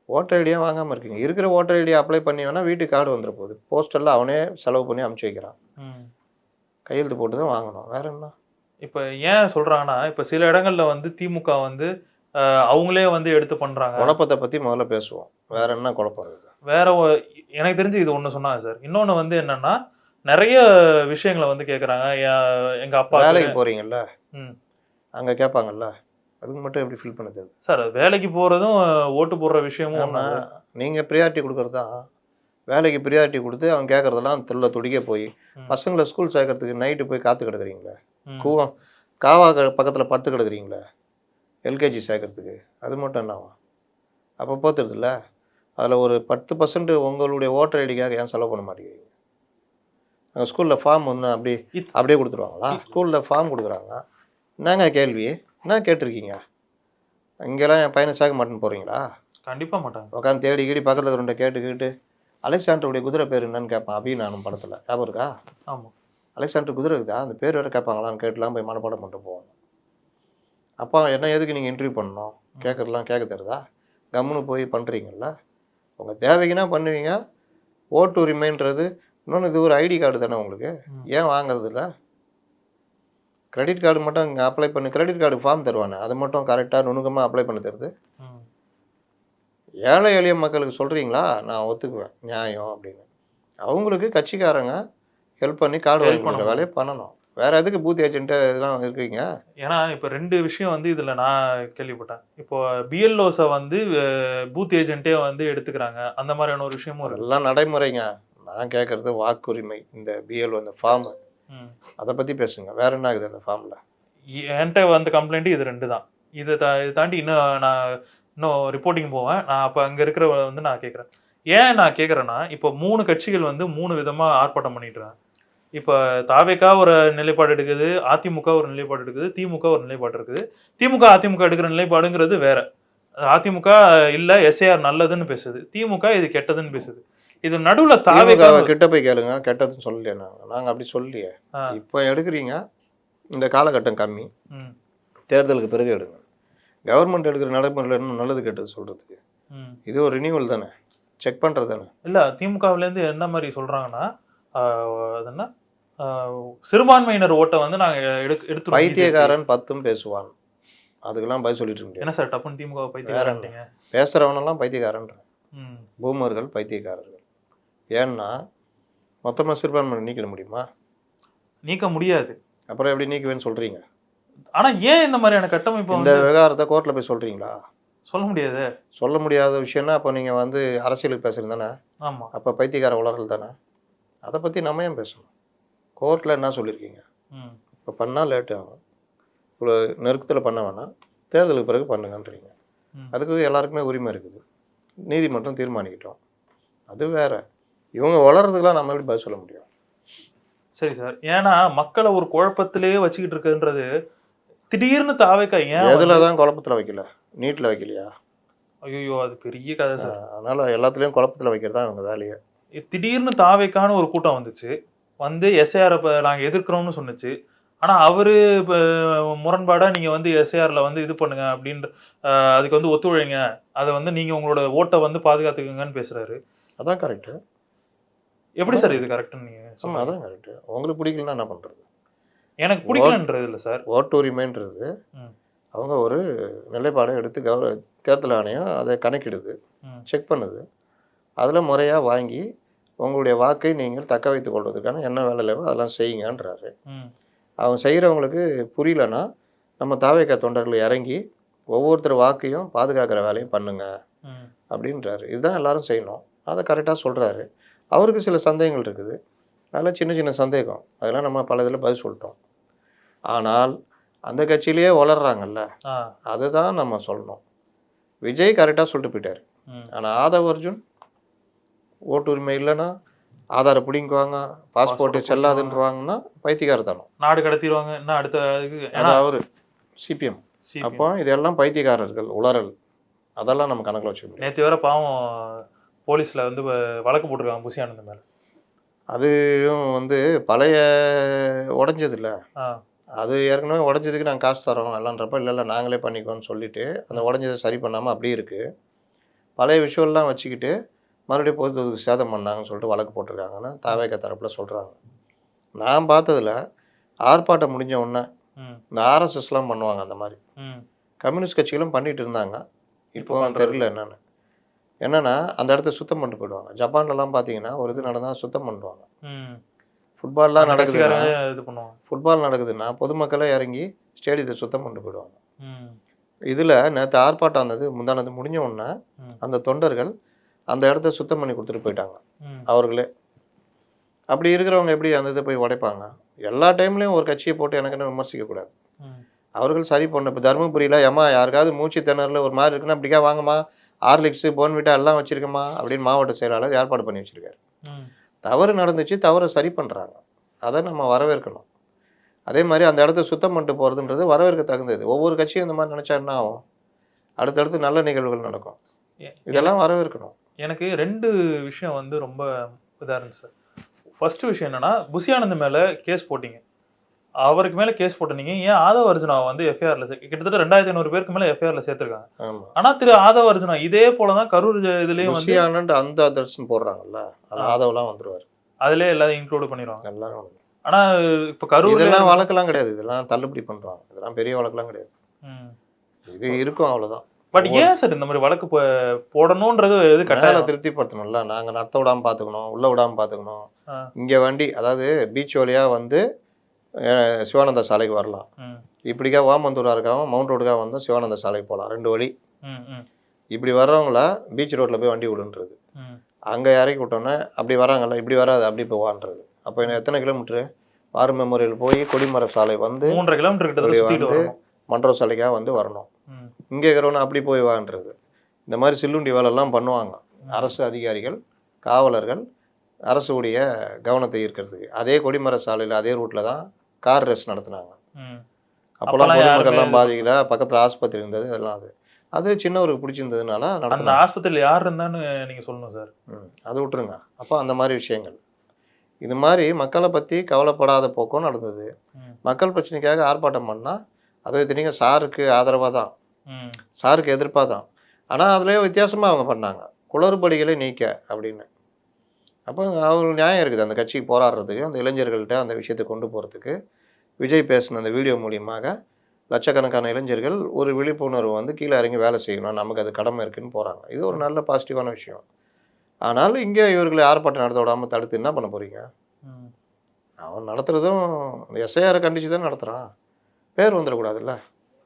ஓட்டர் ஐடியாக வாங்காமல் இருக்கீங்க. இருக்கிற ஓட்டர் ஐடியை அப்ளை பண்ணி வேணால் வீட்டுக்கு கார்டு வந்துட போகுது. போஸ்டரில் அவனே செலவு பண்ணி அமுச்சு வைக்கிறான். கையெழுத்து போட்டு தான் வாங்கணும், வேற என்ன? இப்போ ஏன் சொல்கிறாங்கன்னா, இப்போ சில இடங்களில் வந்து திமுக வந்து அவங்களே வந்து எடுத்து பண்ணுறாங்க. குழப்பத்தை பற்றி முதல்ல பேசுவோம். வேற என்ன குழப்பம் இருக்குது? வேற எனக்கு தெரிஞ்சு இது ஒன்று சொன்னாங்க சார். இன்னொன்று வந்து என்னன்னா, நிறைய விஷயங்களை வந்து கேட்குறாங்க. எங்கள் அப்பா வேலைக்கு போகிறீங்கல்ல, அங்கே கேட்பாங்கல்ல, அதுக்கு மட்டும் எப்படி ஃபில் பண்ண தெரியுது சார்? வேலைக்கு போகிறதும் ஓட்டு போடுற விஷயமும் நீங்கள் ப்ரியாரிட்டி கொடுக்குறது தான். வேலைக்கு ப்ரியாரிட்டி கொடுத்து அவன் கேட்குறதெல்லாம் துடிக்க போய் பசங்களை ஸ்கூல் சேர்க்கறதுக்கு நைட்டு போய் காத்து கிடக்குறீங்களே, காவா பக்கத்தில் படுத்து கிடக்குறீங்களே எல்கேஜி சேர்க்கறதுக்கு, அது மட்டும் என்னவா? அப்போ போத்துறதில்ல. அதில் ஒரு 10% உங்களுடைய ஓட்டர் ஐடிக்காக ஏன் செலவு பண்ண மாட்டேங்கிறீங்க? அங்கே ஸ்கூலில் ஃபார்ம் வந்து அப்படியே கொடுத்துருவாங்களா? ஸ்கூலில் ஃபார்ம் கொடுக்குறாங்க. என்னங்க கேள்வி? என்ன கேட்டிருக்கீங்க? இங்கெல்லாம் என் பையனை சேர்க்க மாட்டேன்னு போகிறீங்களா? கண்டிப்பாக மாட்டாங்க. உட்காந்து தேடி பக்கத்தில் இருக்கிற கேட்டு அலெக்சாண்டருடைய குதிரை பேர் என்னன்னு கேட்பான். நானும் படத்தில் ஞாபகம் இருக்கா? ஆமாம். அலெக்சாண்டர் குதிரை இருக்குதா, அந்த பேர் வேறு கேட்பாங்களான்னு கேட்டுலாம் போய் மனப்பாடம் பண்ணிட்டு போவாங்க. அப்பா என்ன எதுக்கு நீங்கள் இன்டர்வியூ பண்ணணும்? கேட்குறதுலாம் கேட்க தருதா? கம்முன்னு போய் பண்ணுறீங்கள. உங்கள் தேவைக்குன்னா பண்ணுவீங்க. ஓட்டு உரிமைன்றது இன்னொன்று, இது ஒரு ஐடி கார்டு தானே உங்களுக்கு, ஏன் வாங்குறது இல்லை? கிரெடிட் கார்டு மட்டும் இங்கே அப்ளை பண்ணி, கிரெடிட் கார்டு ஃபார்ம் தருவானே, அது மட்டும் கரெக்டாக நுணுக்கமாக அப்ளை பண்ணி தருது. ஏழை எளிய மக்களுக்கு சொல்கிறீங்களா? நான் ஒத்துக்குவேன், நியாயம் அப்படின்னு. அவங்களுக்கு கட்சிக்காரங்க ஹெல்ப் பண்ணி கார்டு வாங்கி பண்ணுற வேலையை பண்ணணும். வேற எதுக்கு பூத் ஏஜென்ட்டு இதெல்லாம் இருக்கீங்க? ஏன்னா இப்போ 2 விஷயம் வந்து இதில் நான் கேள்விப்பட்டேன். இப்போ பிஎல்ஓஸை வந்து பூத் ஏஜென்ட்டே வந்து எடுத்துக்கிறாங்க, அந்த மாதிரியான ஒரு விஷயமும் எல்லாம் நடைமுறைங்க. நான் கேட்குறது வாக்குரிமை. இந்த பிஎல்ஓ இந்த ஃபார்மு, அதை பற்றி பேசுங்க. வேற என்ன ஆகுது அந்த ஃபார்மில்? என்கிட்ட வந்து கம்ப்ளைண்ட்டு இது 2 தான். இதை தாண்டி இன்னும் நான் ரிப்போர்ட்டிங் போவேன். நான் அப்போ அங்கே இருக்கிற வந்து நான் கேட்குறேன், ஏன் நான் கேட்குறேன்னா, இப்போ 3 கட்சிகள் வந்து 3 விதமா ஆர்ப்பாட்டம் பண்ணிட்டுருக்காங்க. இப்போ தாவேகா ஒரு நிலைப்பாடு எடுக்குது, அதிமுக ஒரு நிலைப்பாடு எடுக்குது, திமுக ஒரு நிலைப்பாடு இருக்குது. திமுக, அதிமுக எடுக்கிற நிலைப்பாடுங்கிறது வேற. அதிமுக இல்ல எஸ்ஐஆர் நல்லதுன்னு பேசுது. திமுக இது கெட்டதுன்னு பேசுது. இது நடுவுல தாவேகா திமுக கிட்ட போய் கேளுங்க, கெட்டதுன்னு சொல்லலையே நாங்க அப்படி சொல்லலையே. இப்போ எடுக்கிறீங்க, இந்த காலகட்டம் கம்மி, ம், தேர்தலுக்கு பிறகு எடுங்க. கவர்மெண்ட் எடுக்கிற நடைமுறையில் இன்னும் நல்லது கெட்டது சொல்றதுக்கு ம். இது ஒரு ரினியூவல் தானே, செக் பண்றது தானே. இல்ல திமுகவிலேருந்து என்ன மாரி சொல்றாங்கன்னா, அது என்ன சிறுபான்மையினர் ஓட்ட வந்து நாங்க எடுத்துருவோம். பைத்தியக்காரன் 10ம் பேசுவான், அதுக்கெல்லாம் பதில் சொல்லிட்டு இருக்க முடியாது. என்ன சார் டப்புன்னு திமுக பைத்தியக்காரன்ட்டீங்க? பேசுறவனெல்லாம் பைத்தியக்காரன், ம். பூமர்கள் பைத்தியக்காரர்கள். ஏன்னா மொத்தமாக சிறுபான்மை நீக்கிட முடியுமா? நீக்க முடியாது. அப்புறம் எப்படி நீக்குவேன்னு சொல்றீங்க? ஆனா ஏன் இந்த மாதிரியான கட்டமைப்பு இந்த வந்து விவகாரத்தை கோர்ட்டில் போய் சொல்றீங்களா? சொல்ல முடியாது. சொல்ல முடியாத விஷயம்னா அப்போ நீங்கள் வந்து அரசியலுக்கு பேசுறது தானே, ஆமா. அப்போ பைத்தியக்கார உளறல் தானே. அதை பற்றி நம்ம ஏன் பேசணும்? கோர்ட்டில் என்ன சொல்லியிருக்கீங்க? ம். இப்போ பண்ணால் லேட் ஆகும், இவ்வளோ நெருக்கத்தில் பண்ண வேணாம், தேர்தலுக்கு பிறகு பண்ணுங்கன்றீங்க. ம். அதுக்கு எல்லாருக்குமே உரிமை இருக்குது, நீதிமன்றம் தீர்மானிக்கிட்டோம், அது வேற. இவங்க வளர்றதுக்கெல்லாம் நம்ம எப்படி பதில் சொல்ல முடியும்? சரி சார். ஏன்னா மக்களை ஒரு குழப்பத்திலேயே வச்சுக்கிட்டு இருக்குன்றது திடீர்னு தாவேக்கா ஏன் எதில் தான் குழப்பத்தில் வைக்கல, நீட்டில் வைக்கலையா? ஐயோ அது பெரிய கதை சார். அதனால எல்லாத்துலேயும் குழப்பத்தில் வைக்கிறது தான் அவங்க வேலையை. திடீர்னு தாவேக்கான ஒரு கூட்டம் வந்துச்சு. வந்து எஸ்ஐஆர் இப்போ நாங்கள் எதிர்க்கிறோம்னு சொன்னுச்சு. ஆனா அவரு இப்போ முரண்பாடா நீங்க வந்து எஸ்ஐஆர்ல வந்து இது பண்ணுங்க அப்படின்ற அதுக்கு வந்து ஒத்துழைங்க, அதை வந்து நீங்க உங்களோட ஓட்டை வந்து பாதுகாத்துக்கங்கன்னு பேசுறாரு. அதான் கரெக்டு. எப்படி சார் இது கரெக்ட்னு நீங்க ஆமாம், சொல்லுங்க. அதான் கரெக்டு. உங்களுக்கு பிடிக்கலன்னா என்ன பண்ணுறது? எனக்கு பிடிக்கலன்றது இல்லை சார். ஓட்டு உரிமைன்றது ம். அவங்க ஒரு நிலைப்பாடை எடுத்து தேர்தல் ஆணையம் அதை கணக்கிடுது, ம். செக் பண்ணுது. அதில் முறையாக வாங்கி உங்களுடைய வாக்கை நீங்கள் தக்க வைத்துக் கொள்வதற்கான என்ன வேலை இல்லையோ அதெல்லாம் செய்யுங்கன்றாரு. ம். அவங்க செய்கிறவங்களுக்கு புரியலன்னா நம்ம தாவேக்கா தொண்டர்கள் இறங்கி ஒவ்வொருத்தர் வாக்கையும் பாதுகாக்கிற வேலையும் பண்ணுங்க ம். அப்படின்றாரு. இதுதான் எல்லாரும் செய்யணும், அதை கரெக்டாக சொல்கிறாரு. அவருக்கு சில சந்தேகங்கள் இருக்குது, அதெல்லாம் சின்ன சின்ன சந்தேகம், அதெல்லாம் நம்ம பல இதில் பதில் சொல்லிட்டோம். ஆனால் அந்த கட்சியிலேயே வளர்றாங்கல்ல, ஆ. அதுதான் நம்ம சொல்லணும். விஜய் கரெக்டாக சொல்லிட்டு போயிட்டார். ம். ஆனால் ஆதவ் அர்ஜுன் ஓட்டு உரிமை இல்லைன்னா ஆதாரை பிடிங்குவாங்க, பாஸ்போர்ட்டு செல்லாதுன்றவாங்கன்னா பைத்தியக்காரத்தனம். நாடு கடத்திடுவாங்க என்ன அடுத்த இதுக்கு. அது ஏன்னா அவர் சிபிஎம். CPM. அப்போ இதெல்லாம் பைத்தியக்காரர்கள், உளறல், அதெல்லாம் நம்ம கணக்கில் வச்சுக்க முடியும். நேற்று வேற பாவம் போலீஸ்ல வந்து வழக்கு போட்டிருக்காங்க புசி ஆனந்த் மேல. அதுவும் வந்து பழைய உடஞ்சது இல்லை, ஆ. அது ஏற்கனவே உடஞ்சதுக்கு நாங்கள் காசு தரோம் எல்லான்றப்ப இல்லை நாங்களே பண்ணிக்கோன்னு சொல்லிட்டு அந்த உடஞ்சதை சரி பண்ணாமல் அப்படியே இருக்குது. பழைய விஷயம்லாம் வச்சுக்கிட்டு மறுபடியும் பொதுத்துக்கு சேதம் பண்ணாங்கன்னு சொல்லிட்டு வழக்கு போட்டிருக்காங்கன்னு தாவேக்கா தரப்பில் சொல்கிறாங்க. நான் பார்த்ததில் ஆர்ப்பாட்டம் முடிஞ்ச உடனே ம். இந்த ஆர்எஸ்எஸ்லாம் பண்ணுவாங்க அந்த மாதிரி, ம். கம்யூனிஸ்ட் கட்சிகளும் பண்ணிட்டு இருந்தாங்க. இப்போ தெரியல என்னென்னா அந்த இடத்த சுத்தம் பண்ணிட்டு போயிடுவாங்க. ஜப்பான்லலாம் பார்த்தீங்கன்னா ஒரு இது நடந்தால் சுத்தம் பண்ணுவாங்க. ம். ஃபுட்பால்லாம் நடக்குதுன்னா கட்சிக்காரங்க இது பண்ணுவாங்க. ஃபுட்பால் நடக்குதுன்னா பொதுமக்களே இறங்கி ஸ்டேடியத்தை சுத்தம் பண்ணிட்டு போயிடுவாங்க. ம். இதில் நேற்று ஆர்ப்பாட்டம் வந்தது, முந்தானது முடிஞ்ச உடனே ம். அந்த தொண்டர்கள் அந்த இடத்த சுத்தம் பண்ணி கொடுத்துட்டு போயிட்டாங்க ம். அவர்களே. அப்படி இருக்கிறவங்க எப்படி அந்த இதை போய் உடைப்பாங்க? எல்லா டைம்லேயும் ஒரு கட்சியை போட்டு எனக்குன்னு விமர்சிக்கக்கூடாது. ம். அவர்கள் சரி பண்ண. இப்போ தருமபுரியில் ஏம்மா யாருக்காவது மூச்சு திணறல ஒரு மாதிரி இருக்குன்னா அப்படிக்கா வாங்கம்மா, ஹார்லிக்ஸு போன்விட்டா எல்லாம் வச்சுருக்கம்மா அப்படின்னு மாவட்ட செயலாளர் ஏற்பாடு பண்ணி வச்சுருக்காரு. ம். தவறு நடந்துச்சு, தவறை சரி பண்ணுறாங்க, அதை நம்ம வரவேற்கணும். அதே மாதிரி அந்த இடத்த சுத்தம் பண்ணிட்டு போகிறதுன்றது வரவேற்க தகுந்தது. ஒவ்வொரு கட்சியும் இந்த மாதிரி நினச்சா என்ன ஆகும்? அடுத்தடுத்து நல்ல நிகழ்வுகள் நடக்கும், இதெல்லாம் வரவேற்கணும். எனக்கு 2 விஷயம் வந்து ரொம்ப இதாக இருந்துச்சு சார். ஃபர்ஸ்ட் விஷயம் என்னன்னா, புசி ஆனந்த் மேலே கேஸ் போட்டீங்க, அவருக்கு மேலே கேஸ் போட்டீங்க. ஏன் ஆதவ அர்ஜுனா வந்து எஃப்ஐஆரில் கிட்டத்தட்ட 2500 பேருக்கு மேலே எஃப்ஐஆரில் சேர்த்துருக்காங்க. ஆமாம். ஆனால் திரு ஆதவ அர்ஜுனா இதே போல தான் கரூர் இதுலேயும் வந்து புசியானன்ட்டு அந்த அதர்ஸ்ன்னு போடுறாங்கல்ல, அது ஆதவெல்லாம் வந்துடுவார், அதிலே எல்லாத்தையும் இன்க்ளூட் பண்ணிடுவாங்க. எல்லாரும் வந்து. ஆனால் இப்போ கரூர் இதெல்லாம் வழக்கெல்லாம் கிடையாது, இதெல்லாம் தள்ளுபடி பண்ணுறாங்க, இதெல்லாம் பெரிய வழக்கெல்லாம் கிடையாது. இது இருக்கும் அவ்வளோதான். பட் ஏன் சார் இந்த மாதிரி வழக்கு போடணுன்றது எது மேலே கட்டாயம்? திருப்திப்படுத்தணும்ல, நாங்கள் நத்த விடாமல் பார்த்துக்கணும், உள்ளே விடாமல் பார்த்துக்கணும். ஆ. இங்கே வண்டி அதாவது பீச் வழியாக வந்து சிவானந்த சாலைக்கு வரலாம், ம். இப்படிக்கா ஓமந்தூராக இருக்காமல் மவுண்ட் ரோடுக்காக வந்தால் சிவானந்த சாலைக்கு போகலாம், 2 வழி. ம். ம். இப்படி வர்றவங்கள பீச் ரோட்டில் போய் வண்டி விடுன்றது, ம். அங்கே இறக்கி விட்டோன்னே அப்படி வராங்கல்ல இப்படி வராது அப்படி போவான்றது. அப்போ இன்னும் எத்தனை கிலோமீட்ரு? வார் மெமோரியல் போய் கொடிமர சாலை வந்து 3.5 கிலோமீட்டர் கிட்ட சுற்றிட்டு வந்து வரணும். மன்றோ சாலைக்காக வந்து வரணும். ம். இங்கே இருக்கிறவன அப்படி போய் வான்றது. இந்த மாதிரி சில்லுண்டி வேலைலாம் பண்ணுவாங்க. அரசு அதிகாரிகள், காவலர்கள், அரசுடைய கவனத்தை ஈர்க்கிறதுக்கு. அதே கொடிமர சாலையில் அதே ரூட்டில் தான் கார் ரேஸ் நடத்துனாங்க. அப்போல்லாம் பொதுமக்கள்லாம் பாதிக்கல, பக்கத்தில் ஆஸ்பத்திரி இருந்தது, அதெல்லாம் அது சின்னவருக்கு பிடிச்சிருந்ததுனால அந்த நடத்தினாங்க. ஆஸ்பத்திரியில் யார் இருந்தான்னு நீங்கள் சொல்லணும் சார். அது விட்டுருங்க. அப்போ அந்த மாதிரி விஷயங்கள், இது மாதிரி மக்களை பற்றி கவலைப்படாத போக்கும் நடந்தது. மக்கள் பிரச்சனைக்காக ஆர்ப்பாட்டம் பண்ணால் அது இத்தனைக்கும் சாருக்கு ஆதரவாக தான், சாருக்கு எதிர்ப்பாக தான். ஆனால் அதுலேயே வித்தியாசமாக அவங்க பண்ணாங்க, குளறுபடிகளை நீக்க அப்படின்னு. அப்போ அவங்களுக்கு நியாயம் இருக்குது அந்த கட்சிக்கு போராடுறதுக்கு, அந்த இளைஞர்கள்ட்ட அந்த விஷயத்தை கொண்டு போகிறதுக்கு. விஜய் பேசின அந்த வீடியோ மூலியமாக லட்சக்கணக்கான இளைஞர்கள் ஒரு விழிப்புணர்வு வந்து கீழே இறங்கி வேலை செய்யணும், நமக்கு அது கடமை இருக்குன்னு போகிறாங்க. இது ஒரு நல்ல பாசிட்டிவான விஷயம். ஆனால் இங்கே இவர்களை ஆர்ப்பாட்டம் நடத்த விடாமல் தடுத்து என்ன பண்ண போகிறீங்க? அவன் நடத்துகிறதும் எஸ்ஐஆரை கண்டித்து தான் நடத்துகிறான், பேர் வந்துடக்கூடாதுல்ல.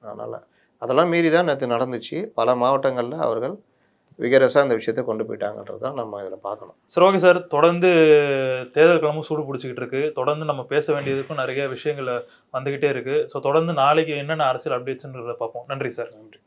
அதனால் அதெல்லாம் மீறி தான் நேற்று நடந்துச்சு. பல மாவட்டங்களில் அவர்கள் விகரஸாக அந்த விஷயத்தை கொண்டு போயிட்டாங்கன்றது தான் நம்ம இதில் பார்க்கணும். சரி, ஓகே சார். தொடர்ந்து தேர்தல் கிளம்பும் சூடு பிடிச்சிக்கிட்டு இருக்கு. தொடர்ந்து நம்ம பேச வேண்டியதுக்கும் நிறைய விஷயங்கள் வந்துக்கிட்டே இருக்குது. ஸோ தொடர்ந்து நாளைக்கு என்னென்ன அரசியல் அப்டேட்ஸ்ன்றதை பார்ப்போம். நன்றி சார். நன்றி.